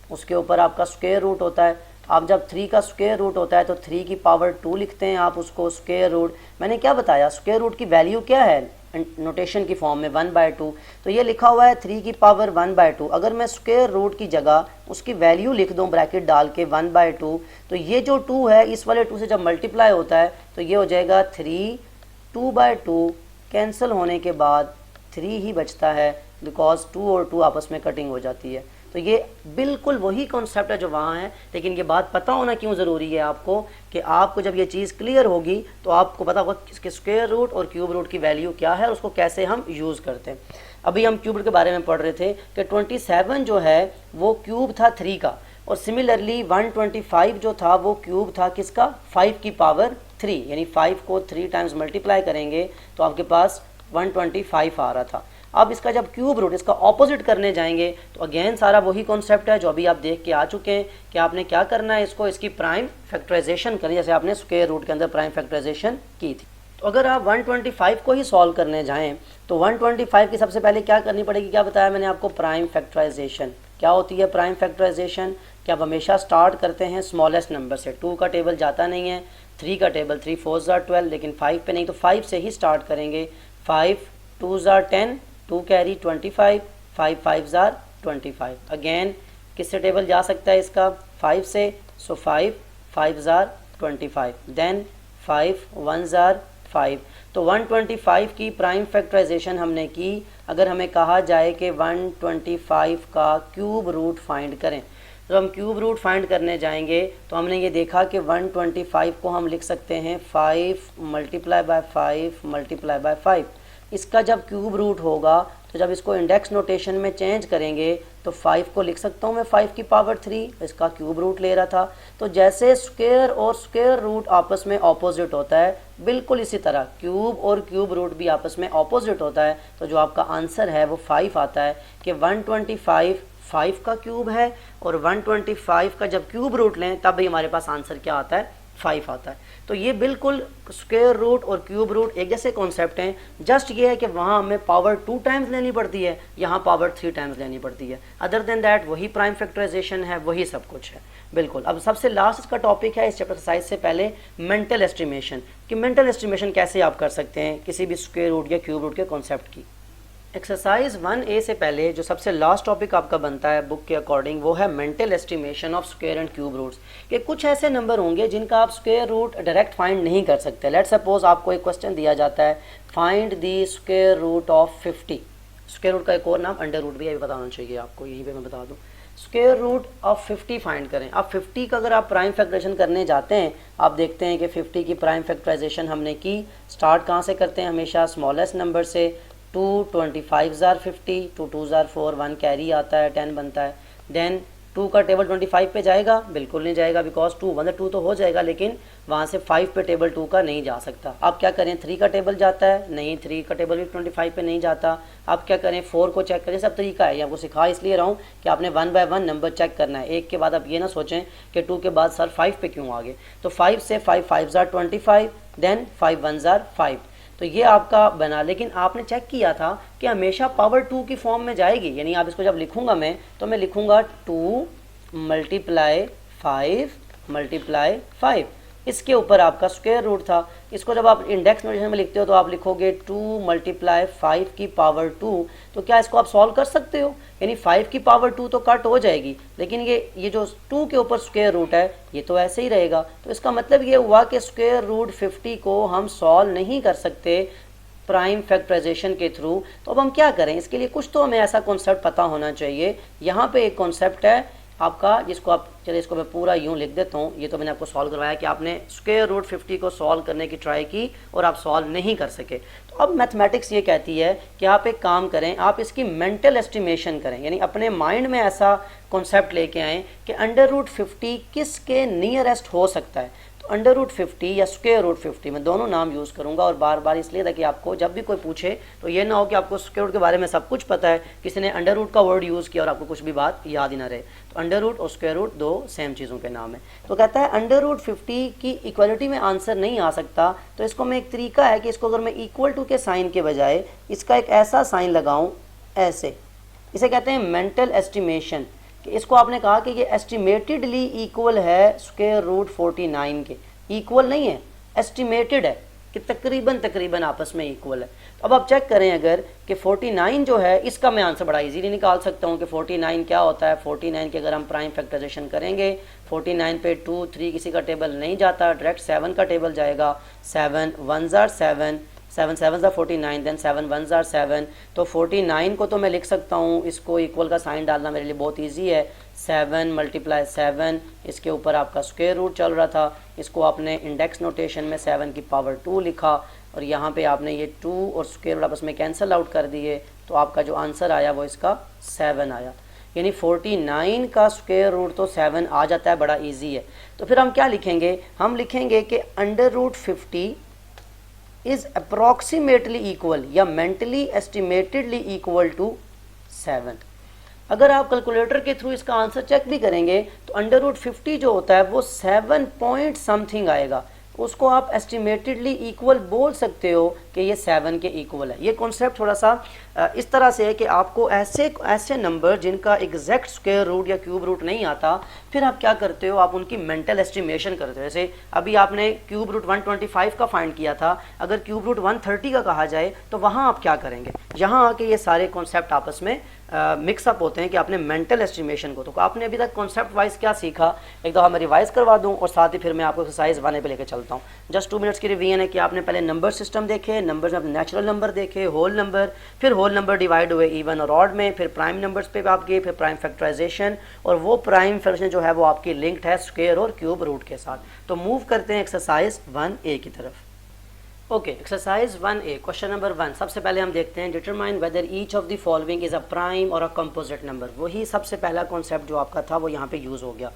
उसके ऊपर आपका स्क्वायर रूट होता है। आप जब 3 का स्क्वायर रूट होता है तो 3 की पावर 2 लिखते हैं आप उसको स्क्वायर रूट। मैंने क्या बताया, स्क्वायर रूट की वैल्यू क्या है नोटेशन की फॉर्म में 1/2, तो ये लिखा हुआ है 3 की पावर 1/2। अगर मैं स्क्वायर रूट की जगह उसकी वैल्यू लिख दूं ब्रैकेट डाल के 1/2, तो ये जो 2 है इस वाले 2 से जब मल्टीप्लाई होता है तो ये हो जाएगा 3, 2/2 कैंसिल होने के बाद 3 ही बचता है, बिकॉज 2 और 2 आपस में कटिंग हो जाती है। तो ये बिल्कुल वही कॉन्सेप्ट है जो वहाँ है, लेकिन ये बात पता होना क्यों ज़रूरी है आपको, कि आपको जब ये चीज़ क्लियर होगी तो आपको पता होगा कि स्क्वायर रूट और क्यूब रूट की वैल्यू क्या है और उसको कैसे हम यूज़ करते हैं। अभी हम क्यूब रूट के बारे में पढ़ रहे थे कि 27 जो है वो क्यूब था 3 का, और सिमिलरली 125 जो था वो क्यूब था किसका, 5 की पावर 3, यानी 5 को 3 टाइम्स मल्टीप्लाई करेंगे तो आपके पास 125 आ रहा था। अब इसका जब क्यूब रूट इसका ऑपोजिट करने जाएंगे तो अगेन सारा वही कॉन्सेप्ट है जो अभी आप देख के आ चुके हैं कि आपने क्या करना है, इसको इसकी प्राइम फैक्टराइजेशन करें, जैसे आपने स्क्वायर रूट के अंदर प्राइम फैक्टराइजेशन की थी। तो अगर आप 125 को ही सॉल्व करने जाएं तो 125 की सबसे पहले क्या करनी पड़ेगी, क्या बताया मैंने आपको, प्राइम फैक्टराइजेशन। क्या होती है प्राइम फैक्टराइजेशन, कि आप हमेशा स्टार्ट करते हैं स्मॉलेस्ट नंबर से। 2 का टेबल जाता नहीं है, 3 का टेबल 3 4 ज़ार 12, लेकिन 5 पे नहीं, तो 5 से ही स्टार्ट करेंगे। 5 2 ज़ार 10, 2 कैरी 25, 5 5 ज़ार 25। अगेन किससे टेबल जा सकता है इसका, 5 से, सो 5 5 ज़ार 25, देन 5 1 ज़ार 5। तो 125 की प्राइम फैक्टराइजेशन हमने की। अगर हमें कहा जाए कि 125 का क्यूब रूट फाइंड करें, तो हम क्यूब रूट फाइंड करने जाएंगे तो हमने ये देखा कि 125 को हम लिख सकते हैं 5 × 5 × 5। इसका जब क्यूब रूट होगा तो जब इसको इंडेक्स नोटेशन में चेंज करेंगे तो 5 को लिख सकता हूँ मैं 5 की पावर 3, इसका क्यूब रूट ले रहा था। तो जैसे स्क्वायर और स्क्वायर रूट आपस में ऑपोजिट होता है, बिल्कुल इसी तरह क्यूब और क्यूब रूट भी आपस में ऑपोजिट होता है। तो जो आपका आंसर है वो 5 आता है कि 125 5 का क्यूब है, और 125 का जब क्यूब रूट लें तब भी हमारे पास आंसर क्या आता है, 5 आता है। तो ये बिल्कुल स्क्वायर रूट और क्यूब रूट एक जैसे कॉन्सेप्ट हैं, जस्ट ये है कि वहाँ हमें पावर 2 टाइम्स लेनी पड़ती है, यहाँ पावर 3 टाइम्स लेनी पड़ती है। अदर देन दैट वही प्राइम फैक्टराइजेशन है, वही सब कुछ है बिल्कुल। अब सबसे लास्ट का टॉपिक है इस चैप्टर एक्सरसाइज से पहले मेंटल एस्टिमेशन, कि मेंटल एस्टिमेशन कैसे आप कर सकते हैं किसी भी स्क्वायर रूट या क्यूब रूट के कॉन्सेप्ट की। एक्सरसाइज 1A से पहले जो सबसे लास्ट टॉपिक आपका बनता है बुक के अकॉर्डिंग, वो है mental estimation of square and cube roots. कि कुछ ऐसे नंबर होंगे जिनका आप स्क्वायर रूट डायरेक्ट फाइंड नहीं कर सकते। लेट्स सपोज आपको एक क्वेश्चन दिया जाता है, find the square root of 50। Square root का एक और नाम अंडर रूट भी है, बताना चाहिए आपको, यहीं पे मैं बता दूं। स्क्वायर रूट ऑफ 50 फाइंड करें। अब 50 का अगर आप प्राइम फैक्टराइजेशन करने जाते हैं, आप देखते हैं कि 50 की प्राइम फैक्टराइजेशन हमने की। स्टार्ट कहाँ से करते हैं, हमेशा स्मॉलेस्ट नंबर से। 2 25 ज़ार 50, 2 2 ज़ार 4, 1 कैरी आता है, 10 बनता है। देन 2 का टेबल 25 पे जाएगा, बिल्कुल नहीं जाएगा, बिकॉज 2 1 2 तो हो जाएगा, लेकिन वहाँ से 5 पे टेबल 2 का नहीं जा सकता। आप क्या करें, 3 का टेबल जाता है, नहीं 3 का टेबल भी 25 पे नहीं जाता। आप क्या करें, 4 को चेक करें। सब तरीका है, आपको सिखा इसलिए रहा हूँ कि आपने 1 बाय 1 नंबर चेक करना है। एक के बाद आप ये ना सोचें कि 2 के बाद सर 5 पे क्यों आ गए। तो 5 से 5 5 ज़ार 25, देन 5 1 ज़ार 5। तो ये आपका बना, लेकिन आपने चेक किया था कि हमेशा पावर 2 की फॉर्म में जाएगी। यानी आप इसको जब लिखूंगा मैं, तो मैं लिखूंगा 2 × 5 × 5। इसके ऊपर आपका स्क्वायर रूट था। इसको जब आप इंडेक्स नोटेशन में लिखते हो तो आप लिखोगे 2 × 5 की पावर 2। तो क्या इसको आप सॉल्व कर सकते हो, यानी 5 की पावर 2 तो कट हो जाएगी, लेकिन ये जो 2 के ऊपर स्क्वायर रूट है ये तो ऐसे ही रहेगा। तो इसका मतलब ये हुआ कि स्क्वायर रूट 50 को हम सॉल्व नहीं कर सकते प्राइम फैक्टराइजेशन के थ्रू। तो अब हम क्या करें, इसके लिए कुछ तो हमें ऐसा कॉन्सेप्ट पता होना चाहिए। यहाँ पे एक कॉन्सेप्ट है आपका, जिसको आप, चलिए इसको मैं पूरा यूँ लिख देता हूँ। ये तो मैंने आपको सॉल्व करवाया कि आपने स्क्वायर रूट 50 को सॉल्व करने की ट्राई की और आप सॉल्व नहीं कर सके। तो अब मैथमेटिक्स ये कहती है कि आप एक काम करें, आप इसकी मेंटल एस्टिमेशन करें, यानी अपने माइंड में ऐसा कॉन्सेप्ट लेके आएँ कि अंडर रूट 50 किसके नियरेस्ट हो सकता है। तो अंडर रूट 50 या स्क्वायर रूट 50, मैं दोनों नाम यूज़ करूंगा और बार बार इसलिए ताकि आपको जब भी कोई पूछे तो ये ना हो कि आपको स्क्वायर रूट के बारे में सब कुछ पता है, किसी ने अंडर रूट का वर्ड यूज़ किया और आपको कुछ भी बात याद ही ना रहे। तो अंडर रूट और स्क्वायर रूट दो सेम चीज़ों के नाम है। तो कहता है अंडर रूट 50 की इक्वलिटी में आंसर नहीं आ सकता, तो इसको मैं एक तरीका है कि इसको अगर मैं इक्वल टू के साइन के बजाय इसका एक ऐसा साइन लगाऊँ, ऐसे, इसे कहते हैं मेंटल एस्टिमेशन। कि इसको आपने कहा कि ये एस्टिमेटेडली इक्वल है स्क्वायर रूट 49 के, इक्वल नहीं है, एस्टिमेटेड है कि तकरीबन आपस में इक्वल है। तो अब आप चेक करें अगर कि 49 जो है, इसका मैं आंसर बड़ा इजीली निकाल सकता हूँ कि 49 क्या होता है। 49 के अगर हम प्राइम फैक्टराइजेशन करेंगे, 49 पे 2 3 किसी का टेबल नहीं जाता, डायरेक्ट 7 का टेबल जाएगा। 7 1s are 7, 7 7s are 49, then 7 1s are 7। तो 49 को तो मैं लिख सकता हूँ, इसको इक्वल का साइन डालना मेरे लिए बहुत ईजी है। 7 × 7, इसके ऊपर आपका स्क्वायर रूट चल रहा था, इसको आपने इंडेक्स नोटेशन में 7 की पावर 2 लिखा और यहाँ पे आपने ये 2 और स्क्वायर रूट आपस में कैंसिल आउट कर दिए। तो आपका जो आंसर आया वो इसका 7 आया, यानी 49 का स्क्वायर रूट तो 7 आ जाता है, बड़ा इजी है। तो फिर हम क्या लिखेंगे, हम लिखेंगे कि under root 50 is approximately equal या मेंटली एस्टिमेटेडली इक्वल टू 7। अगर आप कैलकुलेटर के थ्रू इसका आंसर चेक भी करेंगे तो अंडर रूट 50 जो होता है वो 7 पॉइंट समथिंग आएगा, उसको आप एस्टिमेटेडली इक्वल बोल सकते हो कि ये 7 के इक्वल है। ये कॉन्सेप्ट थोड़ा सा इस तरह से है कि आपको ऐसे नंबर जिनका एग्जैक्ट स्क्वायर रूट या क्यूब रूट नहीं आता, फिर आप क्या करते हो, आप उनकी मेंटल एस्टिमेशन करते हो। जैसे अभी आपने क्यूब रूट 125 का फाइंड किया था, अगर क्यूब रूट 130 का कहा जाए तो वहाँ आप क्या करेंगे, यहाँ आके ये सारे कॉन्सेप्ट आपस में मिक्सअप होते हैं कि आपने मेंटल एस्टिमेशन को। तो आपने अभी तक कॉन्सेप्ट वाइज क्या सीखा, एक दफ़ा मैं रिवाइज करवा दूं और साथ ही फिर मैं आपको एक्सरसाइज 1 पे लेकर चलता हूं। जस्ट 2 मिनट्स की रिवीजन है कि आपने पहले नंबर सिस्टम देखे, नंबर्स में आपने नेचुरल नंबर देखे, होल नंबर, फिर होल नंबर डिवाइड हुए इवन और ऑड में, फिर प्राइम नंबर्स पे आप गए, फिर प्राइम फैक्टराइजेशन, और वो प्राइम फैक्टराइजेशन जो है वो आपकी लिंक्ड है स्क्वायर और क्यूब रूट के साथ। तो मूव करते हैं एक्सरसाइज 1A की तरफ। Okay, exercise 1A question number 1। सबसे पहले हम देखते हैं determine whether each of the following is a prime और अ कंपोजिट नंबर। वही सबसे पहला कॉन्सेप्ट जो आपका था वो यहाँ पे यूज़ हो गया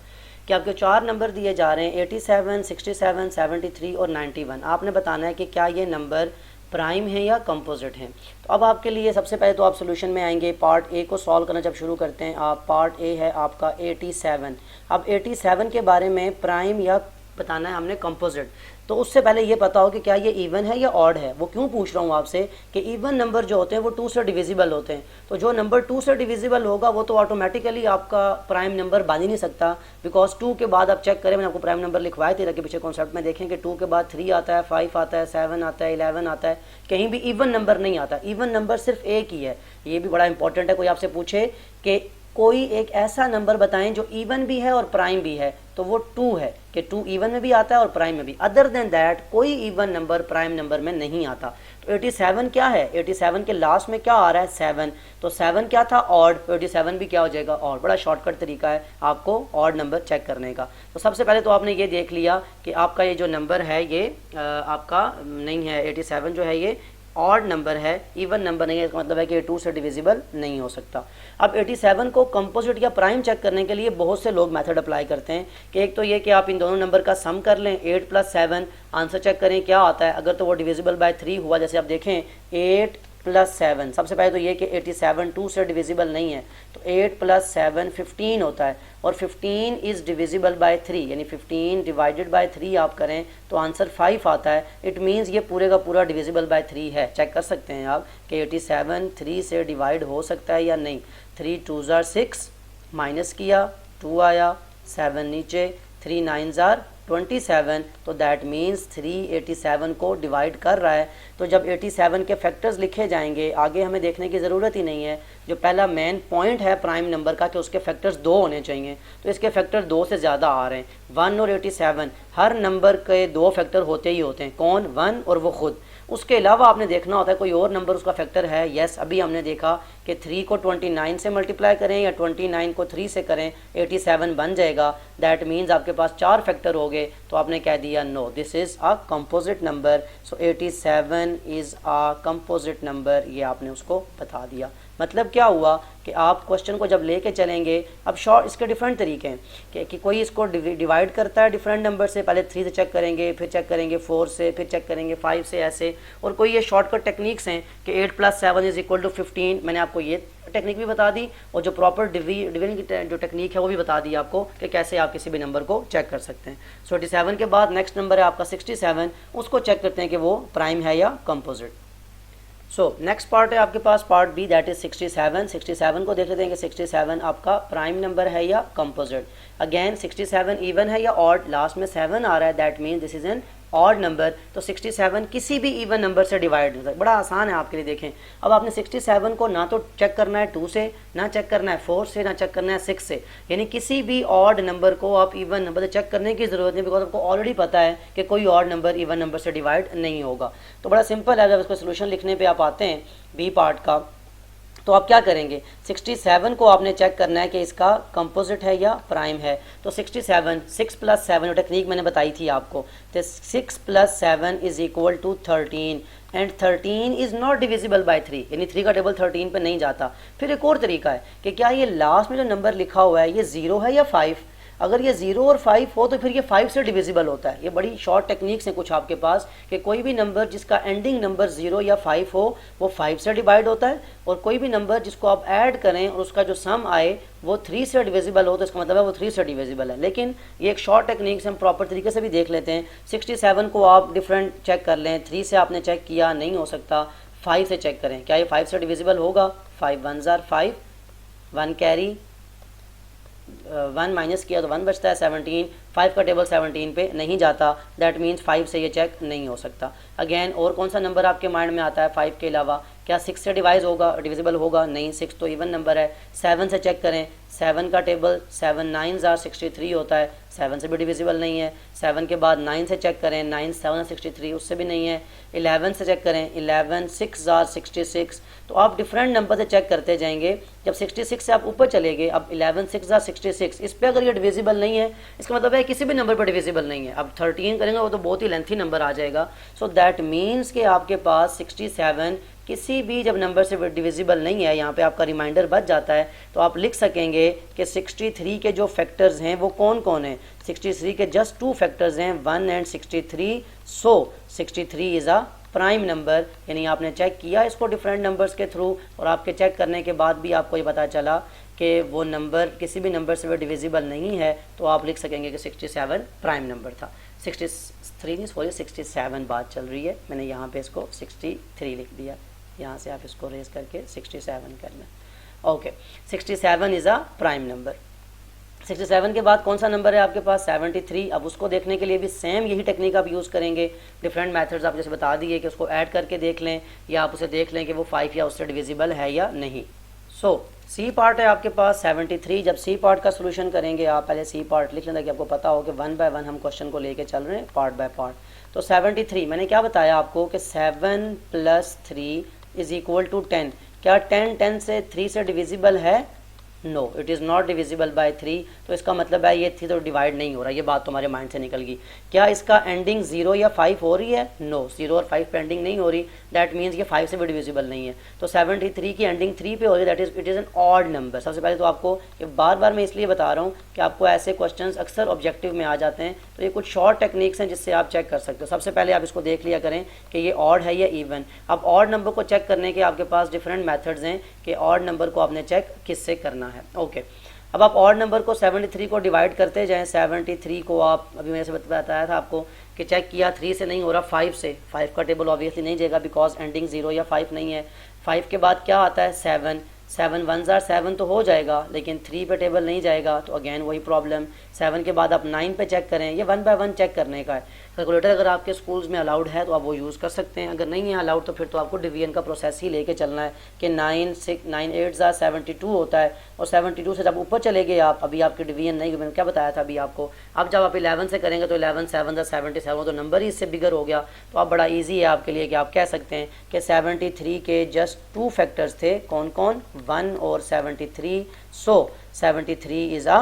कि आपके 4 नंबर दिए जा रहे हैं 87, 67, 73 और 91। आपने बताना है कि क्या ये नंबर प्राइम है या कंपोजिट हैं। तो अब आपके लिए सबसे पहले तो आप सोल्यूशन में आएंगे, पार्ट ए को सॉल्व करना जब शुरू करते हैं आप, पार्ट ए है आपका 87। अब 87 के बारे में प्राइम या बताना है हमने कंपोजिट, तो उससे पहले ये पता हो कि क्या ये इवन है या ऑड है। वो क्यों पूछ रहा हूँ आपसे कि इवन नंबर जो होते हैं वो 2 से डिविजिबल होते हैं, तो जो नंबर 2 से डिविजिबल होगा वो तो ऑटोमेटिकली आपका प्राइम नंबर बन ही नहीं सकता, बिकॉज 2 के बाद आप चेक करें, मैंने आपको प्राइम नंबर लिखवाए थे कि पीछे कॉन्सेप्ट में देखें कि 2 के बाद 3 आता है, 5 आता है, 7 आता है, 11 आता है, कहीं भी इवन नंबर नहीं आता। इवन नंबर सिर्फ एक ही है, ये भी बड़ा इंपॉर्टेंट है। कोई आपसे पूछे कि कोई एक ऐसा नंबर बताएं जो इवन भी है और प्राइम भी है, तो वो 2 है कि 2 इवन में भी आता है और प्राइम में भी। अदर देन दैट कोई इवन नंबर प्राइम नंबर में नहीं आता। तो 87 क्या है, 87 के लास्ट में क्या आ रहा है, 7, तो 7 क्या था, ऑड, तो 87 भी क्या हो जाएगा, ऑड। बड़ा शॉर्टकट तरीका है आपको ऑड नंबर चेक करने का। तो सबसे पहले तो आपने ये देख लिया कि आपका ये जो नंबर है ये आपका नहीं है, 87 जो है ये ऑड नंबर है, इवन नंबर नहीं है, इसका मतलब है कि 2 से डिविजिबल नहीं हो सकता। अब 87 को कंपोजिट या प्राइम चेक करने के लिए बहुत से लोग मेथड अप्लाई करते हैं कि एक तो ये कि आप इन दोनों नंबर का सम कर लें, 8 + 7, आंसर चेक करें क्या आता है। अगर तो वो डिविजिबल बाय 3 हुआ, जैसे आप देखें 8 + 7, सबसे पहले तो ये कि 87 2 से डिविजिबल नहीं है, तो 8 + 7 15 होता है, और 15 इज़ डिविजिबल बाय 3, यानी 15 डिवाइडेड बाय 3 आप करें तो आंसर 5 आता है। इट मीन्स ये पूरे का पूरा डिविजिबल बाय 3 है। चेक कर सकते हैं आप कि 87 3 से डिवाइड हो सकता है या नहीं। 3 2s are 6, माइनस किया 2 आया, 7 नीचे, 3 9s are 27, तो दैट मीन्स 3 87 को डिवाइड कर रहा है। तो जब 87 के फैक्टर्स लिखे जाएंगे, आगे हमें देखने की ज़रूरत ही नहीं है, जो पहला मेन पॉइंट है प्राइम नंबर का कि उसके फैक्टर्स 2 होने चाहिए, तो इसके फैक्टर 2 से ज़्यादा आ रहे हैं। 1 और 87 हर नंबर के 2 फैक्टर होते ही होते हैं, कौन, 1 और वो खुद। उसके अलावा आपने देखना होता है कोई और नंबर उसका फैक्टर है। यस, अभी हमने देखा कि 3 को 29 से मल्टीप्लाई करें या 29 को 3 से करें 87 बन जाएगा। दैट मीन्स आपके पास 4 फैक्टर हो गए, तो आपने कह दिया no, this is a composite number. So 87 is a composite number, ये आपने उसको बता दिया। मतलब क्या हुआ कि आप क्वेश्चन को जब लेके चलेंगे, अब शॉर्ट इसके डिफरेंट तरीके हैं कि कोई इसको डिवाइड करता है डिफरेंट नंबर से, पहले 3 से चेक करेंगे, फिर चेक करेंगे 4 से, फिर चेक करेंगे 5 से, ऐसे। और कोई ये शॉर्टकट टेक्निक्स हैं कि 8 + 7 = 15। मैंने आपको ये टेक्निक भी बता दी, और जो प्रॉपर डिवीजन की जो टेक्निक है वो भी बता दी आपको कि कैसे आप किसी भी नंबर को चेक कर सकते हैं। सो 87 के बाद नेक्स्ट नंबर है आपका 67, उसको चेक करते हैं कि वो प्राइम है या कंपोजिट। सो नेक्स्ट पार्ट है आपके पास पार्ट बी, दैट इज 67। 67 को देख लेते हैं कि 67 आपका प्राइम नंबर है या कंपोजिट। अगेन 67 इवन है या ऑड, लास्ट में 7 आ रहा है, that mean this is an odd number. तो 67 किसी भी इवन नंबर से डिवाइड होता है, बड़ा आसान है आपके लिए। देखें, अब आपने 67 को ना तो चेक करना है 2 से, ना चेक करना है 4 से, ना चेक करना है 6 से, यानी किसी भी ऑड नंबर को आप इवन नंबर से चेक करने की ज़रूरत नहीं, बिकॉज आपको ऑलरेडी पता है कि कोई ऑड नंबर इवन नंबर से डिवाइड नहीं होगा। तो बड़ा सिंपल है, जब इसको सोल्यूशन लिखने पर आप आते हैं बी पार्ट का, तो आप क्या करेंगे, 67 को आपने चेक करना है कि इसका कंपोजिट है या प्राइम है। तो 67, 6 + 7 टेक्निक मैंने बताई थी आपको, तो 6 + 7 = 13 and 13 is not divisible by 3, यानी 3 का टेबल 13 पे नहीं जाता। फिर एक और तरीका है कि क्या ये लास्ट में जो नंबर लिखा हुआ है ये 0 है या 5। अगर ये 0 और 5 हो तो फिर ये 5 से डिविजिबल होता है। ये बड़ी शॉर्ट टेक्निक्स हैं कुछ आपके पास कि कोई भी नंबर जिसका एंडिंग नंबर 0 या 5 हो वो 5 से डिवाइड होता है, और कोई भी नंबर जिसको आप ऐड करें और उसका जो सम आए वो 3 से डिविजिबल हो तो इसका मतलब है वो 3 से डिविजिबल है। लेकिन ये एक शॉर्ट टेक्निक्स हम प्रॉपर तरीके से भी देख लेते हैं। 67 को आप डिफरेंट चेक कर लें, 3 से आपने चेक किया नहीं हो सकता, 5 से चेक करें, क्या ये 5 से डिविजिबल होगा। 5 1s are 5, 1 कैरी, 1 माइनस किया तो 1 बचता है 17, 5 का टेबल 17 पे नहीं जाता, दैट मीन्स 5 से ये चेक नहीं हो सकता। अगेन और कौन सा नंबर आपके माइंड में आता है 5 के अलावा, क्या 6 से डिविजिबल होगा, नहीं, 6 तो इवन नंबर है। 7 से चेक करें, 7 का टेबल 7 9s are 63 होता है, 7 से भी डिविजिबल नहीं है। 7 के बाद 9 से चेक करें, 9 7 63, उससे भी नहीं है। 11 से चेक करें, 11 6s are 66। तो आप डिफरेंट नंबर से चेक करते जाएंगे, जब 66 से आप ऊपर चले गए, अब 11 6s are 66, इस पर अगर ये डिविजिबल नहीं है इसका मतलब है किसी भी नंबर पर डिविजिबल नहीं है। अब 13 करेंगे वो तो बहुत ही लेंथी नंबर आ जाएगा। सो दैट मीन्स कि आपके पास 67 किसी भी जब नंबर से डिविजिबल नहीं है, यहाँ पे आपका रिमाइंडर बच जाता है, तो आप लिख सकेंगे कि 63 के जो फैक्टर्स हैं वो कौन कौन हैं। 63 के जस्ट 2 फैक्टर्स हैं, 1 and 63। So 63 is a prime number, यानी आपने चेक किया इसको डिफरेंट नंबर्स के थ्रू, और आपके चेक करने के बाद भी आपको ये पता चला कि वो नंबर किसी भी नंबर से वो डिविजिबल नहीं है, तो आप लिख सकेंगे कि 67 प्राइम नंबर था। 63 नहीं, सॉरी 67 बात चल रही है, मैंने यहाँ पे इसको 63 लिख दिया, यहाँ से आप इसको रेज करके 67 करना। Okay, 67 is a prime number. 67 के बाद कौन सा नंबर है आपके पास, 73। अब उसको देखने के लिए भी सेम यही टेक्निक आप यूज़ करेंगे। डिफरेंट मेथड्स आप जैसे बता दिए कि उसको ऐड करके देख लें, या आप उसे देख लें कि वो 5 या उससे डिविजिबल है या नहीं। सो सी पार्ट है आपके पास 73। जब सी पार्ट का सोल्यूशन करेंगे, आप पहले सी पार्ट लिख लें ताकि आपको पता हो कि 1 बाय 1 हम क्वेश्चन को लेके चल रहे हैं पार्ट बाय पार्ट। तो 73 मैंने क्या बताया आपको कि 7 + 3 = 10। क्या 10 से 3 से डिविजिबल है, no it is not divisible by 3। तो इसका मतलब है ये 3 तो डिवाइड नहीं हो रहा, ये बात तुम्हारे माइंड से निकल गई। क्या इसका एंडिंग 0 या 5 हो रही है, नो 0 और 5 पे एंडिंग नहीं हो रही, दैट मीन्स ये 5 से भी डिविजिबल नहीं है। तो 73 की एंडिंग 3 पे हो रही है, that is it is an odd number. सबसे पहले तो आपको ये बार बार मैं इसलिए बता रहा हूँ कि आपको ऐसे क्वेश्चन अक्सर ऑब्जेक्टिव में आ जाते हैं, तो ये कुछ शॉर्ट टेक्निक्स हैं जिससे आप चेक कर सकते हो। सबसे पहले आप इसको देख लिया करें कि ये ऑड है या इवन। अब ऑड नंबर को चेक करने के आपके पास डिफरेंट मेथड्स हैं कि ऑड नंबर को आपने चेक किससे करना है। ओके, अब आप ऑड नंबर को 73 को डिवाइड करते जाएं। 73 को आप अभी मैंने बताया था आपको कि चेक किया 3 से नहीं हो रहा, 5 से। 5 का टेबल ऑब्वियसली नहीं जाएगा बिकॉज एंडिंग 0 या 5 नहीं है। 5 के बाद क्या आता है 7 1s are 7 तो हो जाएगा, लेकिन 3 पे टेबल नहीं जाएगा, तो अगेन वही प्रॉब्लम। 7 के बाद आप 9 पे चेक करें, ये 1 बाय 1 चेक करने का है। कैलकुलेटर अगर आपके स्कूल्स में अलाउड है तो आप वो यूज़ कर सकते हैं, अगर नहीं है अलाउड तो फिर तो आपको डिवीजन का प्रोसेस ही लेके चलना है कि 9 8 72 होता है, और 72 से जब ऊपर चले गए आप, अभी आपकी डिवीजन नहीं, मैंने क्या बताया था अभी आपको, अब जब आप 11 से करेंगे तो 11 7 77 तो नंबर ही इससे बिगर हो गया। तो आप बड़ा ईजी है आपके लिए कि आप कह सकते हैं कि 73 के जस्ट 2 फैक्टर्स थे, कौन कौन, 1 और 73, सो 73 इज़ अ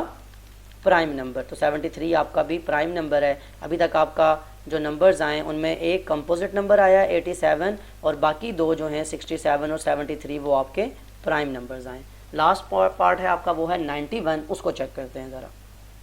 प्राइम नंबर। तो 73 आपका भी प्राइम नंबर है। अभी तक आपका जो नंबर्स आए उनमें एक कंपोजिट नंबर आया 87 और बाकी दो जो हैं 67 और 73 वो आपके प्राइम नंबर्स आए। लास्ट पार्ट है आपका वो है 91, उसको चेक करते हैं ज़रा।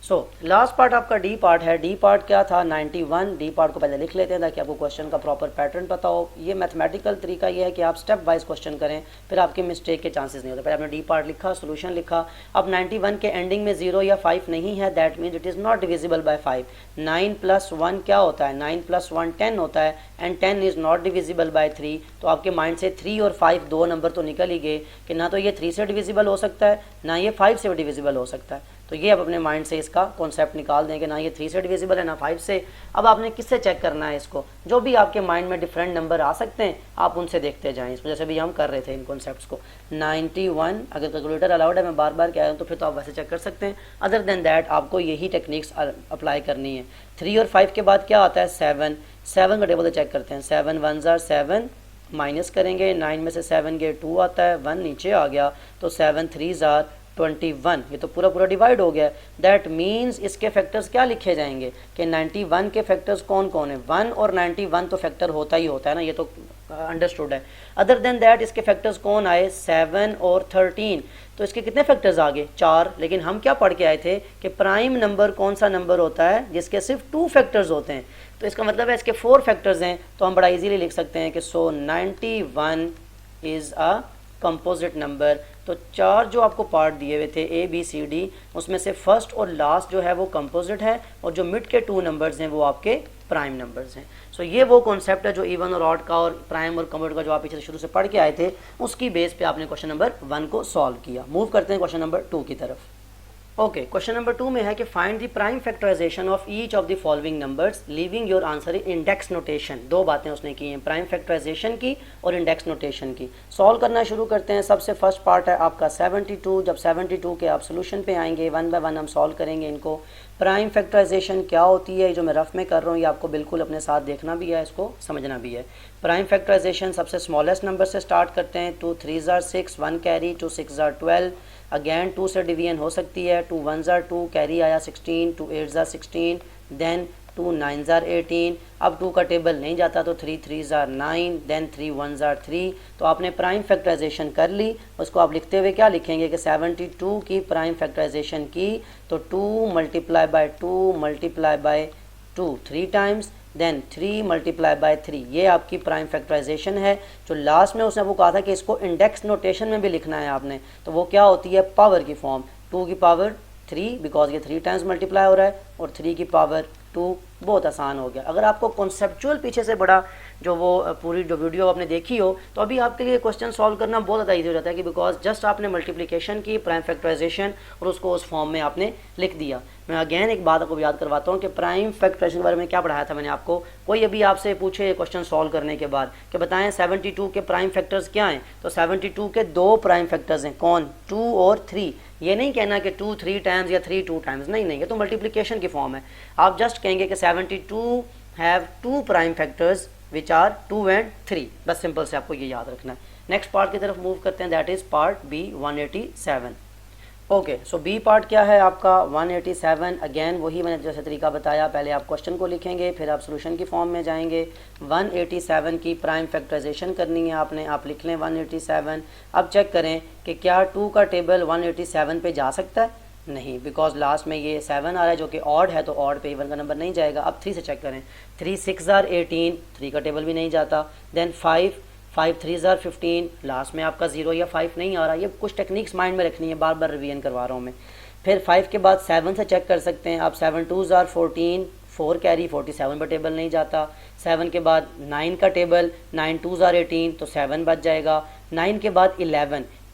सो लास्ट पार्ट आपका डी पार्ट है। डी पार्ट क्या था, 91। डी पार्ट को पहले लिख लेते हैं ताकि आपको क्वेश्चन का प्रॉपर पैटर्न पता हो। ये मैथमेटिकल तरीका ये है कि आप स्टेप वाइज क्वेश्चन करें, फिर आपके मिस्टेक के चांसेस नहीं होते। पहले आपने डी पार्ट लिखा, सोल्यूशन लिखा। अब 91 के एंडिंग में 0 या 5 नहीं है, that means it is not divisible bye 5। 9 + 1 क्या होता है, 9 + 1 10 होता है, and 10 is not divisible by 3। तो आपके माइंड से 3 और 5 दो नंबर तो निकल ही गए कि ना तो ये 3 से डिविजिबल हो सकता है, ना ये 5 से डिविजिबल हो सकता है। तो ये आप अपने माइंड से इसका कॉन्सेप्ट निकाल दें कि ना ये 3 से डिविजिबल है ना 5 से। अब आपने किससे चेक करना है इसको, जो भी आपके माइंड में डिफरेंट नंबर आ सकते हैं आप उनसे देखते जाएं। इस वजह से भी हम कर रहे थे इन कॉन्सेप्ट्स को। 91 अगर कैलकुलेटर अलाउड है, मैं बार बार कह रहा हूँ, तो फिर तो आप वैसे चेक कर सकते हैं। अदर देन दैट आपको यही टेक्निक्स अप्लाई करनी है। 3 और 5 के बाद क्या आता है, 7। 7 का टेबल तो चेक करते हैं। 7 1 ज़ार 7, माइनस करेंगे 9 में से 7 गए 2 आता है, 1 नीचे आ गया, तो 7 3 ज़ार 21। ये तो पूरा डिवाइड हो गया। दैट मीन्स इसके फैक्टर्स क्या लिखे जाएंगे कि 91 के फैक्टर्स कौन कौन है, 1 और 91 तो फैक्टर होता ही होता है ना, ये तो अंडरस्टूड है। अदर देन दैट इसके फैक्टर्स कौन आए, 7 और 13। तो इसके कितने फैक्टर्स आ गए, 4। लेकिन हम क्या पढ़ के आए थे कि प्राइम नंबर कौन सा नंबर होता है जिसके सिर्फ 2 फैक्टर्स होते हैं। तो इसका मतलब है इसके 4 फैक्टर्स हैं, तो हम बड़ा इजीली लिख सकते हैं कि सो 91 इज़ अ कंपोजिट नंबर। तो 4 जो आपको पार्ट दिए हुए थे A B C D, उसमें से फर्स्ट और लास्ट जो है वो कंपोजिट है, और जो मिड के 2 नंबर्स हैं वो आपके प्राइम नंबर्स हैं। सो ये वो कॉन्सेप्ट है जो इवन और ऑड का और प्राइम और कंपोजिट का जो आप पीछे शुरू से पढ़ के आए थे, उसकी बेस पे आपने क्वेश्चन नंबर 1 को सॉल्व किया। मूव करते हैं क्वेश्चन नंबर 2 की तरफ। ओके, क्वेश्चन नंबर 2 में है कि find the prime factorisation of each of the following numbers leaving your answer in index notation. दो बातें उसने की हैं, प्राइम फैक्टराइजेशन की और इंडेक्स नोटेशन की। सॉल्व करना शुरू करते हैं। सबसे फर्स्ट पार्ट है आपका 72। जब 72 के आप सोल्यूशन पे आएंगे, 1 बाय 1 हम सॉल्व करेंगे इनको। प्राइम फैक्टराइजेशन क्या होती है, जो मैं रफ में कर रहा हूँ, ये आपको बिल्कुल अपने साथ देखना भी है, इसको समझना भी है। प्राइम फैक्टराइजेशन सबसे स्मॉलेस्ट नंबर से स्टार्ट करते हैं। 2 3 ज़ार 6, 1 कैरी, 2 6 ज़ार 12। अगेन 2 से डिवीजन हो सकती है। 2 1 ज़ार 2, कैरी आया 16, 2 8 ज़ार 16, देन 2 9 ज़ार 18। अब 2 का टेबल नहीं जाता तो 3 3 ज़ार 9, देन 3 1 ज़ार 3। तो आपने प्राइम फैक्टराइजेशन कर ली। उसको आप लिखते हुए क्या लिखेंगे कि 72 की प्राइम फैक्टराइजेशन की, तो 2 multiply by 2 multiply by 2 3 times, then 3 multiply by 3। ये आपकी प्राइम फैक्टराइजेशन है। जो लास्ट में उसने वो कहा था कि इसको इंडेक्स नोटेशन में भी लिखना है आपने, तो वो क्या होती है, पावर की फॉर्म। 2 की पावर 3, बिकॉज ये 3 टाइम्स मल्टीप्लाई हो रहा है, और 3 की पावर 2। बहुत आसान हो गया। अगर आपको कॉन्सेप्चुअल पीछे से बड़ा जो वो पूरी जो वीडियो आपने देखी हो, तो अभी आपके लिए क्वेश्चन सॉल्व करना बहुत ज़्यादा ईजी हो जाता है कि बिकॉज जस्ट आपने मल्टीप्लिकेशन की, प्राइम फैक्टराइजेशन, और उसको उस फॉर्म में आपने लिख दिया। मैं अगेन एक बात आपको याद करवाता हूँ कि प्राइम फैक्टराइजेशन के बारे में क्या पढ़ाया था मैंने आपको। कोई अभी आपसे पूछे ये क्वेश्चन सॉल्व करने के बाद कि बताएं 72 के प्राइम फैक्टर्स क्या हैं, तो 72 के 2 प्राइम फैक्टर्स हैं, कौन, 2 और 3। ये नहीं कहना कि 2 3 टाइम्स या 3 2 टाइम्स, नहीं, ये तो मल्टीप्लिकेशन की फॉर्म है। आप जस्ट कहेंगे कि 72 have 2 prime factors which are 2 and 3। बस सिंपल से आपको ये याद रखना है। नेक्स्ट पार्ट की तरफ मूव करते हैं, that is part B 187। Okay, so B part क्या है आपका 187। अगेन वही मैंने जैसे तरीका बताया, पहले आप क्वेश्चन को लिखेंगे, फिर आप सोल्यूशन की फॉर्म में जाएंगे। 187 की प्राइम फैक्टराइजेशन करनी है आपने, आप लिख लें 187। अब चेक करें कि क्या 2 का टेबल 187 पे जा सकता है, नहीं, बिकॉज लास्ट में ये 7 आ रहा है जो कि ऑड है, तो ऑड पे इवन का नंबर नहीं जाएगा। अब 3 से चेक करें। 3 6 ज़ार 18, 3 का टेबल भी नहीं जाता। देन 5 3 ज़ार 15, लास्ट में आपका 0 या 5 नहीं आ रहा। ये कुछ टेक्निक्स माइंड में रखनी है, बार बार रिवीजन करवा रहा हूँ मैं। फिर 5 के बाद 7 से चेक कर सकते हैं आप। 7 2 ज़ार 14, 4 कैरी, 47 पर टेबल नहीं जाता। 7 के बाद 9 का टेबल, 9 2 ज़ार 18, तो 7 बच जाएगा। 9 के बाद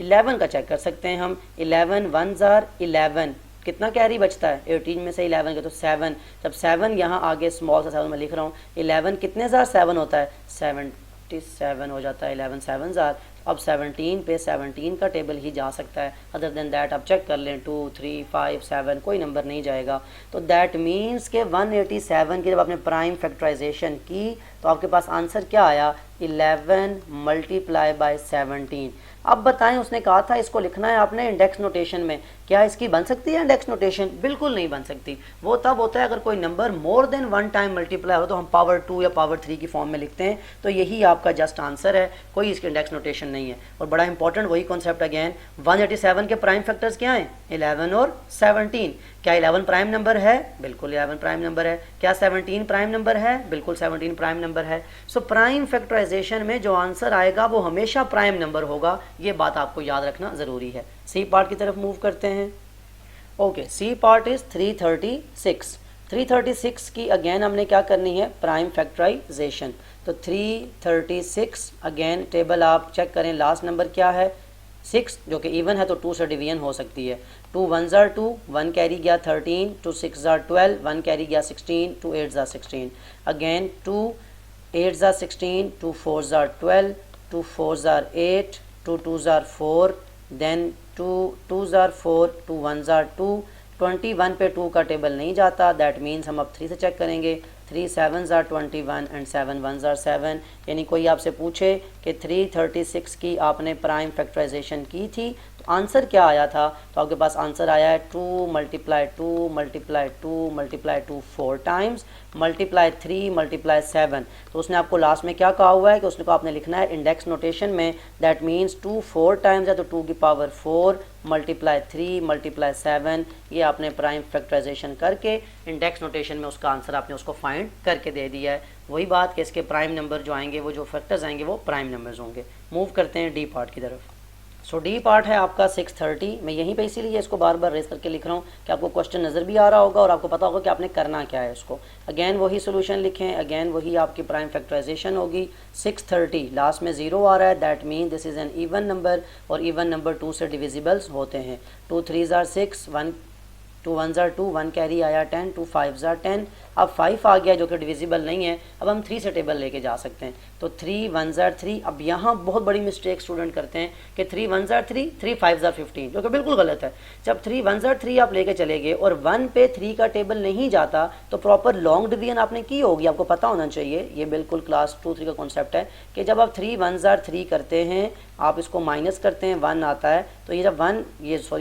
11 का चेक कर सकते हैं हम। 11 1 ज़ार 11, कितना कैरी बचता है 18 में से 11 के, तो 7, जब 7 यहाँ आगे स्मॉल सा 7 में लिख रहा हूँ, 11 कितने ज़ार 7 होता है, 77 हो जाता है, 11 7 ज़ार। अब 17 पे 17 का टेबल ही जा सकता है, अदर देन दैट आप चेक कर लें 2 3 5 7 कोई नंबर नहीं जाएगा। तो दैट मीन्स के 187 की जब आपने प्राइम फैक्टराइजेशन की तो आपके पास आंसर क्या आया, 11 मल्टीप्लाई बाय 17। अब बताएं, उसने कहा था इसको लिखना है आपने इंडेक्स नोटेशन में, क्या इसकी बन सकती है इंडेक्स नोटेशन? बिल्कुल नहीं बन सकती। वो तब होता है अगर कोई number more than 1 time multiply हो तो हम पावर 2 या पावर 3 की फॉर्म में लिखते हैं। तो यही आपका जस्ट आंसर है, कोई इसकी इंडेक्स नोटेशन नहीं है। और बड़ा इंपॉर्टेंट वही कॉन्सेप्ट अगेन, 187 के प्राइम फैक्टर्स क्या हैं, 11 और 17। क्या 11 प्राइम नंबर है? बिल्कुल 11 प्राइम नंबर है। क्या 17 प्राइम नंबर है? बिल्कुल 17 प्राइम नंबर है। सो प्राइम फैक्टराइजेशन में जो आंसर आएगा वो हमेशा प्राइम नंबर होगा, ये बात आपको याद रखना ज़रूरी है। सी पार्ट की तरफ मूव करते हैं। Okay, C part is 336। 336 की अगेन हमने क्या करनी है, प्राइम फैक्टराइजेशन। तो 336 अगेन टेबल आप चेक करें, लास्ट नंबर क्या है 6, जो कि इवन है तो 2 से डिवीजन हो सकती है। 2 1 ज़ार 2, 1 कैरी गया 13, 2 6 ज़ार 12, 1 कैरी गया 16, 2 8 ज़ार 16। अगेन 2 8 ज़ार 16, 2 4 ज़ार 12, 2 4 ज़ार 8, 2 2 ज़ार 4, देन 2 2 ज़ार 4, 2 1 ज़ार 2। 21 पे 2 का टेबल नहीं जाता, दैट मीन्स हम अब 3 से चेक करेंगे। 3 7 ज़ार 21 एंड 7 1 ज़ार 7। यानी कोई आपसे पूछे कि 336 की आपने प्राइम फैक्टराइजेशन की थी तो आंसर क्या आया था, तो आपके पास आंसर आया है 2 multiply 2 multiply 2 multiply 2 4 times multiply 3 multiply 7। तो उसने आपको लास्ट में क्या कहा हुआ है कि उसने को आपने लिखना है इंडेक्स नोटेशन में, दैट मीन्स 2 4 टाइम्स है तो 2 की पावर 4 मल्टीप्लाई 3 मल्टीप्लाई 7। ये आपने प्राइम फैक्टराइजेशन करके इंडेक्स नोटेशन में उसका आंसर आपने उसको फाइंड करके दे दिया है। वही बात कि इसके प्राइम नंबर जो आएंगे, वो जो फैक्टर्स आएंगे वो प्राइम नंबर्स होंगे। मूव करते हैं डी पार्ट की तरफ। सो डी पार्ट है आपका 630। मैं यहीं पे इसीलिए इसको बार बार रेस करके लिख रहा हूँ कि आपको क्वेश्चन नज़र भी आ रहा होगा और आपको पता होगा कि आपने करना क्या है इसको। अगेन वही सोल्यूशन लिखें, अगेन वही आपकी प्राइम फैक्टराइजेशन होगी। 630 लास्ट में 0 आ रहा है, that mean this is an even number और इवन नंबर 2 से डिविजिबल्स होते हैं। 2 3 ज़ार 6, 1 2 1 ज़ार 2, 1 कैरी आया 10, 2 5 ज़ार 10। अब 5 आ गया जो कि डिविजिबल नहीं है, अब हम 3 से टेबल लेके जा सकते हैं। तो 3 1 ज़ार 3। अब यहाँ बहुत बड़ी मिस्टेक स्टूडेंट करते हैं कि 3 1 ज़ार 3, 3 5 ज़ार 15, जो कि बिल्कुल गलत है। जब 3 1 ज़ार 3 आप लेके चले गए और 1 पे 3 का टेबल नहीं जाता तो प्रॉपर लॉन्ग डिवीजन आपने की होगी, आपको पता होना चाहिए। ये बिल्कुल क्लास 2 3 का कॉन्सेप्ट है कि जब आप 3 1 ज़ार 3 करते हैं, आप इसको माइनस करते हैं, 1 आता है, तो ये जब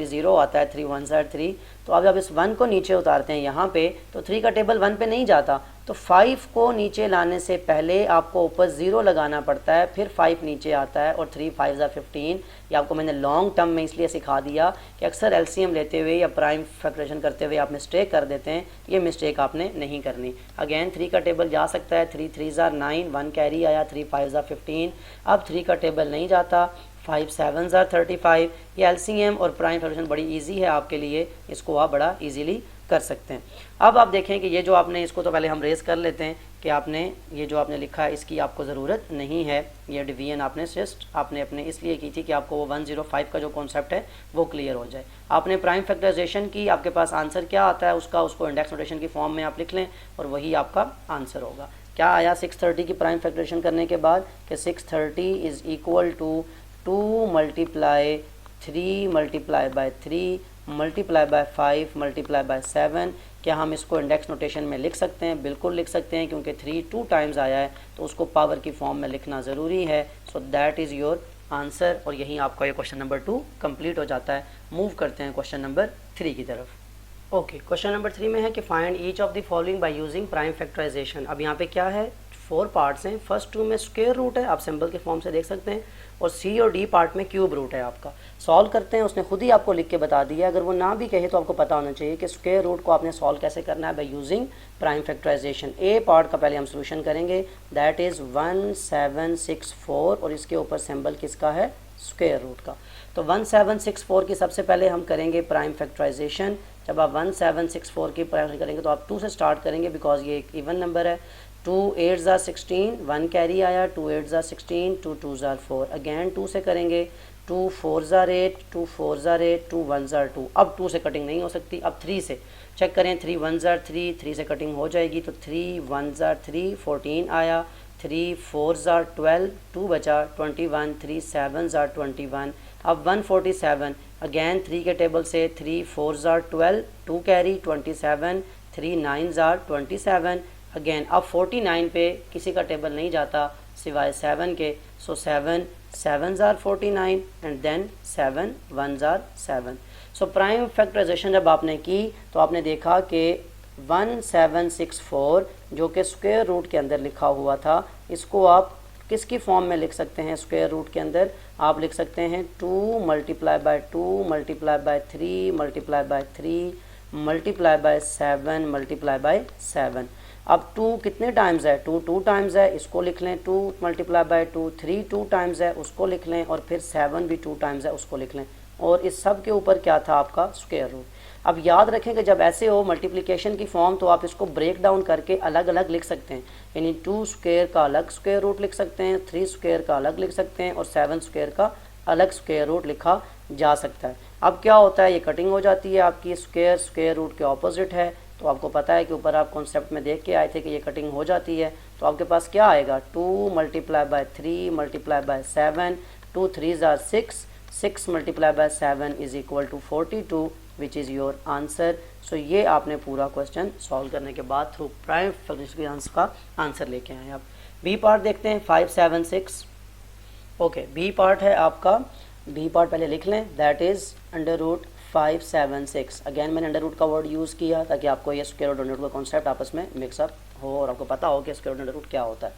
0 आता है 3 1 ज़ार 3, तो आप जब इस 1 को नीचे उतारते हैं यहाँ पे, तो 3 का टेबल 1 पे नहीं जाता। तो 5 को नीचे लाने से पहले आपको ऊपर 0 लगाना पड़ता है, फिर 5 नीचे आता है और 3 5 ज़ार 15। ये आपको मैंने लॉन्ग टर्म में इसलिए सिखा दिया कि अक्सर एलसीएम लेते हुए या प्राइम फैक्टराइजेशन करते हुए आप मिस्टेक कर देते हैं, ये मिस्टेक आपने नहीं करनी। अगेन 3 का टेबल जा सकता है, 3 3 ज़ार 9, 1 कैरी आया, 3 5 ज़ार 15। अब 3 का टेबल नहीं जाता, 5 7 ज़ार 35। ये एलसीएम और प्राइम फैक्टराइजेशन बड़ी इजी है आपके लिए, इसको आप बड़ा इजीली कर सकते हैं। अब आप देखें कि ये जो आपने, इसको तो पहले हम रेस कर लेते हैं कि आपने ये जो आपने लिखा है इसकी आपको ज़रूरत नहीं है। ये डिवीजन आपने जस्ट आपने अपने इसलिए की थी कि आपको वो 105 का जो कॉन्सेप्ट है वो क्लियर हो जाए। आपने प्राइम फैक्टराइजेशन की, आपके पास आंसर क्या आता है उसका, उसको इंडेक्स नोटेशन की फॉर्म में आप लिख लें और वही आपका आंसर होगा। क्या आया 630 की प्राइम फैक्टराइजेशन करने के बाद कि 630 is equal to 2 multiply 3 multiply by 3 multiply by 5 multiply by 7। क्या हम इसको इंडेक्स नोटेशन में लिख सकते हैं? बिल्कुल लिख सकते हैं, क्योंकि 3 2 टाइम्स आया है तो उसको पावर की फॉर्म में लिखना ज़रूरी है। So that is your answer और यहीं आपका ये क्वेश्चन नंबर 2 कंप्लीट हो जाता है। मूव करते हैं क्वेश्चन नंबर 3 की तरफ। ओके, क्वेश्चन नंबर 3 में है कि find each of the following by using prime factorisation. अब यहाँ पे क्या है, 4 पार्ट्स हैं। फर्स्ट 2 में स्क्वायर रूट है, आप सिंबल के फॉर्म से देख सकते हैं, और सी और डी पार्ट में क्यूब रूट है आपका। सॉल्व करते हैं, उसने खुद ही आपको लिख के बता दिया। अगर वो ना भी कहे तो आपको पता होना चाहिए कि स्क्वायर रूट को आपने सॉल्व कैसे करना है, by using prime factorisation. A part का पहले हम सोल्यूशन करेंगे, दैट इज़ 1764 और इसके ऊपर सिंबल किसका है, स्क्वायर रूट का। तो 1764 की सबसे पहले हम करेंगे प्राइम फैक्टराइजेशन। जब आप 1764 की प्राइम करेंगे तो आप 2 से स्टार्ट करेंगे बिकॉज ये एक इवन नंबर है। 2 8 ज़ार 16, 1 कैरी आया, 2 8 ज़ार 16, 2 2 ज़ार 4। अगेन 2 से करेंगे, 2 4 ज़ार 8, 2 4 ज़ार 8, 2 1 ज़ार 2। अब 2 से कटिंग नहीं हो सकती, अब 3 से चेक करें। 3 1 ज़ार 3, 3 से कटिंग हो जाएगी तो 3 1 ज़ार 3 14 आया, 3 4 ज़ार 12, 2 बचा 21, 3 7 ज़ार 21। अब 147 अगेन 3 के टेबल से 3 4 ज़ार 12, 2 कैरी 27, 3 9 ज़ार 27 अगेन। अब 49 पे किसी का टेबल नहीं जाता सिवाय 7 के, सो 7 7 ज़ार 49 एंड देन 7 1 ज़ार 7। सो प्राइम फैक्टराइजेशन जब आपने की तो आपने देखा कि 1764 जो कि स्क्वायर रूट के अंदर लिखा हुआ था, इसको आप किसकी फॉर्म में लिख सकते हैं? स्क्वायर रूट के अंदर आप लिख सकते हैं 2 multiply by 2 multiply by 3 multiply by 3 multiply by 7 multiply by 7। अब 2 कितने टाइम्स है? 2 2 टाइम्स है, इसको लिख लें 2 मल्टीप्लाई बाय 2। 3 2 टाइम्स है, उसको लिख लें, और फिर 7 भी 2 टाइम्स है, उसको लिख लें। और इस सब के ऊपर क्या था? आपका स्क्वायर रूट। अब याद रखें कि जब ऐसे हो मल्टीप्लिकेशन की फॉर्म तो आप इसको ब्रेक डाउन करके अलग अलग लिख सकते हैं, यानी 2 स्क्वायर का अलग स्क्वायर रूट लिख सकते हैं, 3 स्क्वायर का अलग लिख सकते हैं, और 7 स्क्वायर का अलग स्क्वायर रूट लिखा जा सकता है। अब क्या होता है, ये कटिंग हो जाती है आपकी, स्क्वायर स्क्वायर रूट के ऑपोजिट है। तो आपको पता है कि ऊपर आप कॉन्सेप्ट में देख के आए थे कि ये कटिंग हो जाती है। तो आपके पास क्या आएगा? 2 मल्टीप्लाई बाय 3 मल्टीप्लाई बाय 7, 2 3 ज़ार 6, 6 multiply by 7 is equal to 42 which is your answer. So ये आपने पूरा क्वेश्चन सॉल्व करने के बाद थ्रू प्राइम फैक्टराइजेशन का आंसर लेके आए। आप बी पार्ट देखते हैं 5 7 6। ओके, बी पार्ट है आपका, बी पार्ट पहले लिख लें, that is under root 5 7 6। Again मैंने अंडर रूट का वर्ड यूज़ किया ताकि आपको ये स्क्वायर रूट अंडर रूट का कॉन्सेप्ट आपस में मिक्सअप हो और आपको पता हो कि स्क्वायर रूट अंडर रूट क्या होता है।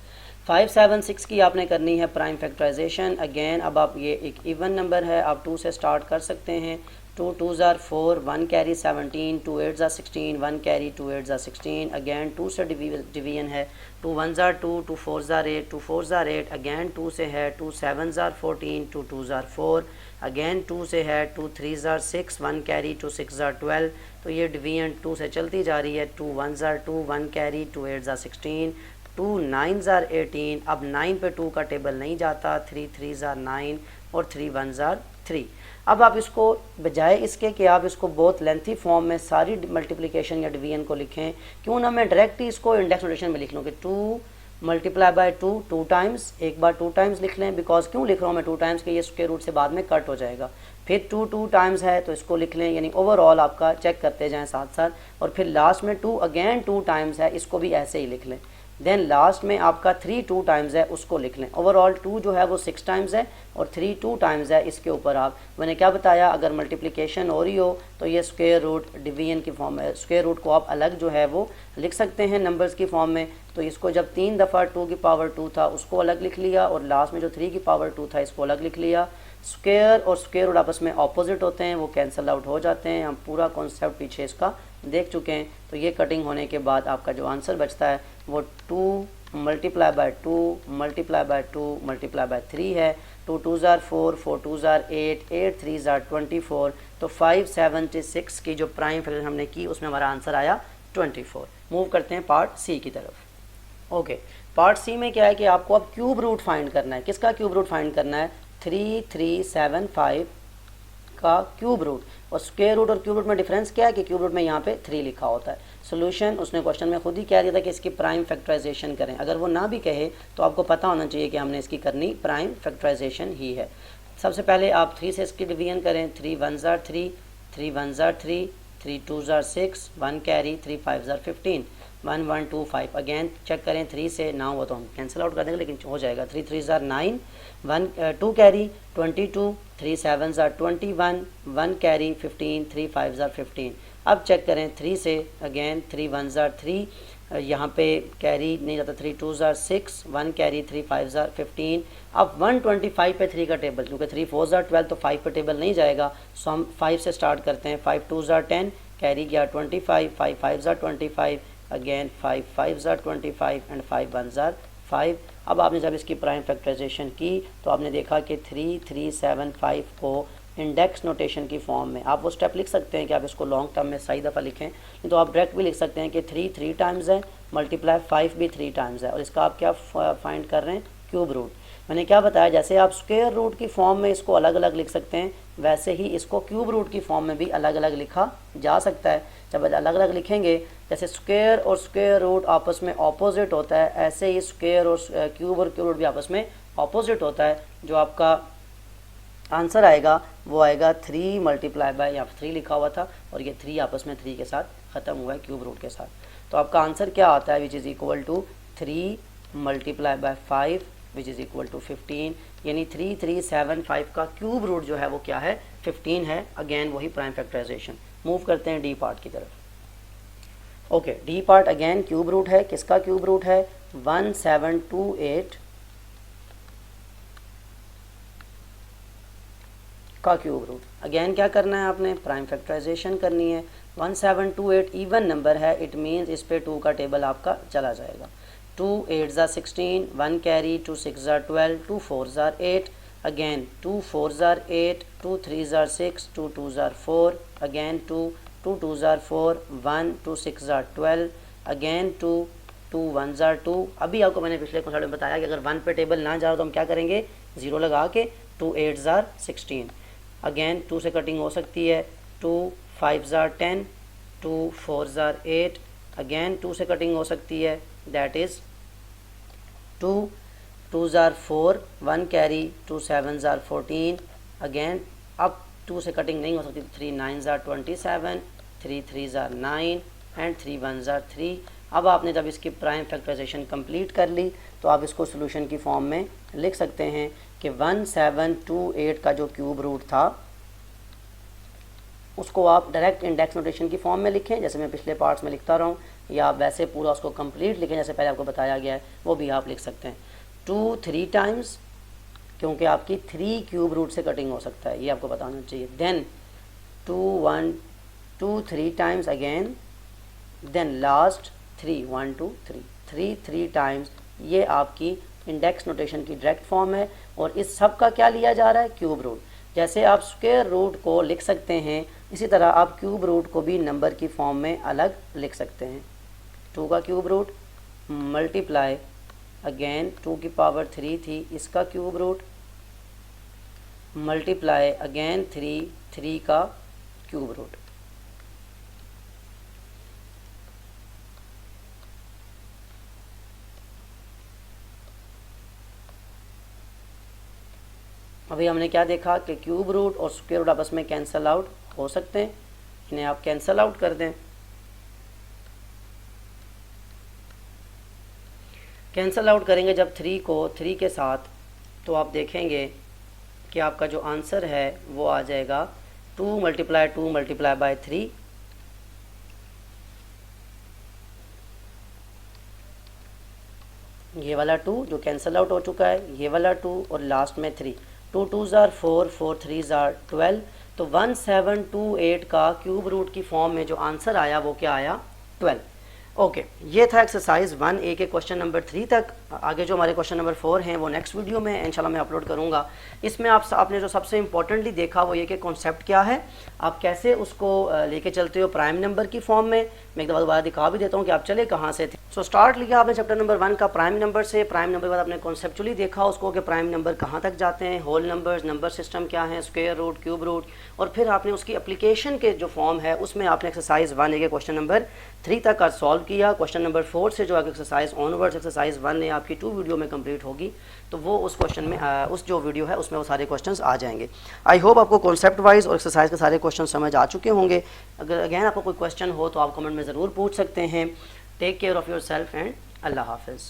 5 7 6 की आपने करनी है प्राइम फैक्टराइजेशन। अगेन अब आप ये एक इवन नंबर है, आप 2 से स्टार्ट कर सकते हैं। 2 2 ज़ार 4, 1 कैरी 17, 2 8 ज़ार 16, 1 कैरी 2 8 ज़ार 16। अगेन 2 से डिवीजन है, 2 1 ज़ार 2, 2 4 ज़ार 8, 2 4 ज़ार 8। अगेन 2 से है, 2 7 ज़ार 14, 2 2 ज़ार 4। अगेन 2 से है, 2 3 ज़ार 6, 1 कैरी 2 6 ज़ार 12। तो ये डिवीजन 2 से चलती जा रही है। 2 1 ज़ार 2, 1 कैरी 2 8 ज़ार 16, 2 9 ज़ार 18। अब 9 पे 2 का टेबल नहीं जाता, 3 3 ज़ार 9 और 3 1 ज़ार 3। अब आप इसको बजाय इसके कि आप इसको बहुत लेंथी फॉर्म में सारी मल्टीप्लिकेशन या डिवीजन को लिखें, क्यों ना मैं डायरेक्ट ही इसको इंडेक्स नोटेशन में लिख लूँ कि 2 मल्टीप्लाई बाय 2 2 टाइम्स, एक बार 2 टाइम्स लिख लें। बिकॉज क्यों लिख रहा हूँ मैं 2 टाइम्स के, ये स्क्वायर रूट से बाद में कट हो जाएगा। फिर 2 2 टाइम्स है तो इसको लिख लें, यानी ओवरऑल आपका चेक करते जाएं साथ साथ। और फिर लास्ट में 2 अगेन 2 टाइम्स है, इसको भी ऐसे ही लिख लें। देन लास्ट में आपका 3 2 टाइम्स है, उसको लिख लें। ओवरऑल 2 जो है वो 6 टाइम्स है और 3 2 टाइम्स है। इसके ऊपर आप मैंने क्या बताया, अगर मल्टीप्लिकेशन हो रही हो तो ये स्क्वायर रूट डिवीजन की फॉर्म है, स्क्वायर रूट को आप अलग जो है वो लिख सकते हैं नंबर्स की फॉर्म में। तो इसको जब 3 दफ़ा 2 की पावर 2 था उसको अलग लिख लिया, और लास्ट में जो 3 की पावर 2 था इसको अलग लिख लिया। स्क्वायर और स्क्वायर रूट आपस में ऑपोजिट होते हैं, वो कैंसिल आउट हो जाते हैं। हम पूरा कॉन्सेप्ट पीछे इसका देख चुके हैं। तो ये कटिंग होने के बाद आपका जो आंसर बचता है वो 2 multiply by 2 multiply by 2 multiply by 3 है। 2 2 ज़ार 4, 4 2 ज़ार 8, 8 3 ज़ार 24। तो 576 की जो प्राइम फैक्टर हमने की उसमें हमारा आंसर आया 24। मूव करते हैं पार्ट सी की तरफ। ओके, पार्ट सी में क्या है कि आपको अब क्यूब रूट फाइंड करना है। किसका क्यूब रूट फाइंड करना है? 3375 का क्यूब रूट। और स्क्वायर रूट और क्यूब रूट में डिफरेंस क्या है कि क्यूब रूट में यहाँ पे 3 लिखा होता है। सोल्यूशन उसने क्वेश्चन में खुद ही कह दिया था कि इसकी प्राइम फैक्टराइजेशन करें। अगर वो ना भी कहे तो आपको पता होना चाहिए कि हमने इसकी करनी प्राइम फैक्टराइजेशन ही है। सबसे पहले आप 3 से इसकी डिवीजन करें। 3 1 ज़ार 3, 3 1 ज़ार 3, 3 2 ज़ार 6, 1 कैरी 3 5 ज़ार 15, 1 1 2 5। अगेन चेक करें 3 से, ना हो तो हम कैंसिल आउट कर देंगे लेकिन हो जाएगा। 3 3 ज़ार 9, 2 कैरी 22, 3 7 ज़ार 21, 1 कैरी 15, 3 5 ज़ार 15। अब चेक करें 3 से, अगेन 3 1 ज़ार 3, यहाँ पे कैरी नहीं जाता। 3 2 ज़ार 6, 1 कैरी 3 5 ज़ार 15। अब 125 पे 3 का टेबल, क्योंकि 3 4 ज़ार 12 तो 5 पे टेबल नहीं जाएगा, सो हम 5 से स्टार्ट करते हैं। 5 2 ज़ार 10, कैरी गया 25, 5 5 ज़ार 25, अगेन 5 5 ज़ार 25 एंड 5 1 ज़ार 5। अब आपने जब इसकी प्राइम फैक्टराइजेशन की तो आपने देखा कि 3 3 7 5 को इंडेक्स नोटेशन की फॉर्म में आप वो स्टेप लिख सकते हैं कि आप इसको लॉन्ग टर्म में सही दफ़ा लिखें, नहीं तो आप डायरेक्ट भी लिख सकते हैं कि 3 3 टाइम्स है, मल्टीप्लाई 5 भी 3 टाइम्स है, और इसका आप क्या फाइंड कर रहे हैं? Cube root. मैंने क्या बताया, जैसे आप स्क्वायर रूट की फॉर्म में इसको अलग अलग लिख सकते हैं, वैसे ही इसको क्यूब रूट की फॉर्म में भी अलग अलग लिखा जा सकता है। जब अलग अलग लिखेंगे, जैसे स्क्वायर और स्क्वायर रूट आपस में ऑपोजिट होता है, ऐसे ही स्क्वायर और क्यूब रूट भी आपस में ऑपोजिट होता है। जो आपका आंसर आएगा वो आएगा 3 मल्टीप्लाई बाय, यहाँ 3 लिखा हुआ था और ये 3 आपस में 3 के साथ ख़त्म हुआ है क्यूब रूट के साथ। तो आपका आंसर क्या आता है, which is equal to 3 multiply by 5 which is equal to 15, यानी 3375 का क्यूब रूट जो है वो क्या है, 15 है। अगेन वही प्राइम फैक्टराइजेशन। मूव करते हैं डी पार्ट की तरफ। Okay, D part again cube root है। किसका क्यूब रूट है, 1728 का क्यूब रूट। अगेन क्या करना है आपने, प्राइम फैक्टराइजेशन करनी है। 1728 इवन नंबर है, इट मीन्स इस पे 2 का टेबल आपका चला जाएगा। 2 8 ज़ा 16, 1 कैरी, 2 6 ज़ा 12, 2 4 ज़ा 8, अगेन 2 4 ज़ा 8, 2 3 ज़ा 6, 2 2 ज़ा 4, अगेन 2 2 2 ज़ा 4, 1 2 6 ज़ा 12, अगेन 2 2 1 ज़ा 2। अभी आपको मैंने पिछले कॉन्सेप्ट में बताया कि अगर 1 पे टेबल ना जाओ तो हम क्या करेंगे, 0 लगा के 2 8 ज़ा 16, अगेन 2 से कटिंग हो सकती है, 2 5 ज़ा 10, 2 4 ज़ा 8, अगेन 2 से कटिंग हो सकती है, दैट इज़ 2 2 ज़ार 4, 1 कैरी, 2 7 ज़ार 14, अगेन अब 2 से कटिंग नहीं हो सकती, 3 9 ज़ार 27, 3 3 ज़ार 9 एंड 3 1 ज़ार 3। अब आपने जब इसकी प्राइम फैक्टराइजेशन कंप्लीट कर ली तो आप इसको सोल्यूशन की फॉर्म में लिख सकते हैं कि 1728 का जो क्यूब रूट था उसको आप डायरेक्ट इंडेक्स नोटेशन की फॉर्म में लिखें, जैसे मैं पिछले पार्ट्स में लिखता रहा हूँ, या आप वैसे पूरा उसको कंप्लीट लिखें जैसे पहले आपको बताया गया है, वो भी आप लिख सकते हैं। 2 3 टाइम्स, क्योंकि आपकी 3 क्यूब रूट से कटिंग हो सकता है, ये आपको बताना चाहिए। Then 2 1 2 3 times again, then last 3 1 2 3 3 3 times. ये आपकी इंडेक्स नोटेशन की डायरेक्ट फॉर्म है और इस सब का क्या लिया जा रहा है, क्यूब रूट। जैसे आप स्क्वायर रूट को लिख सकते हैं, इसी तरह आप क्यूब रूट को भी नंबर की फॉर्म में अलग लिख सकते हैं। 2 का क्यूब रूट मल्टीप्लाई, अगेन 2 की पावर 3 थी, इसका क्यूब रूट मल्टीप्लाई, अगेन 3 का क्यूब रूट। अभी हमने क्या देखा कि क्यूब रूट और स्क्वायर रूट आपस में कैंसल आउट हो सकते हैं, इन्हें आप कैंसल आउट कर दें। कैंसल आउट करेंगे जब 3 को 3 के साथ, तो आप देखेंगे कि आपका जो आंसर है वो आ जाएगा 2 मल्टीप्लाई बाय 3, ये वाला 2 जो कैंसल आउट हो चुका है, ये वाला 2 और लास्ट में 3, 2 2 ज़ार 4, 4 3 ज़ार 12। तो 1728 का क्यूब रूट की फॉर्म में जो आंसर आया वो क्या आया, 12। ओके, ये था एक्सरसाइज 1A के क्वेश्चन नंबर 3 तक। आगे जो हमारे क्वेश्चन नंबर 4 हैं वो नेक्स्ट वीडियो में इंशाल्लाह मैं अपलोड करूँगा। इसमें आपने जो सबसे इंपॉर्टेंटली देखा वो ये कि कॉन्सेप्ट क्या है, आप कैसे उसको लेके चलते हो प्राइम नंबर की फॉर्म में। मैं एक दफ़ा दोबारा दिखा भी देता हूँ कि आप चले कहाँ से थे। सो स्टार्ट लिया आपने चैप्टर नंबर 1 का प्राइम नंबर से। प्राइम नंबर के बाद आपने कॉन्सेप्चुअली देखा उसको कि प्राइम नंबर कहाँ तक जाते हैं, होल नंबर्स, नंबर सिस्टम क्या है, स्क्वायर रूट, क्यूब रूट, और फिर आपने उसकी एप्लीकेशन के जो फॉर्म है उसमें आपने एक्सरसाइज 1A के क्वेश्चन नंबर 3 तक का सॉल्व किया। क्वेश्चन नंबर 4 से जो आगे एक्सरसाइज ऑनवर्ड्स एक्सरसाइज 1A आपकी 2 वीडियो में कंप्लीट होगी, तो वो उस क्वेश्चन में उस जो वीडियो है उसमें वो सारे क्वेश्चंस आ जाएंगे। आई होप आपको कॉन्सेप्ट वाइज और एक्सरसाइज के सारे क्वेश्चन समझ आ चुके होंगे। अगर अगेन आपको कोई क्वेश्चन हो तो आप कमेंट में ज़रूर पूछ सकते हैं। Take care of yourself and अल्लाह हाफिज़।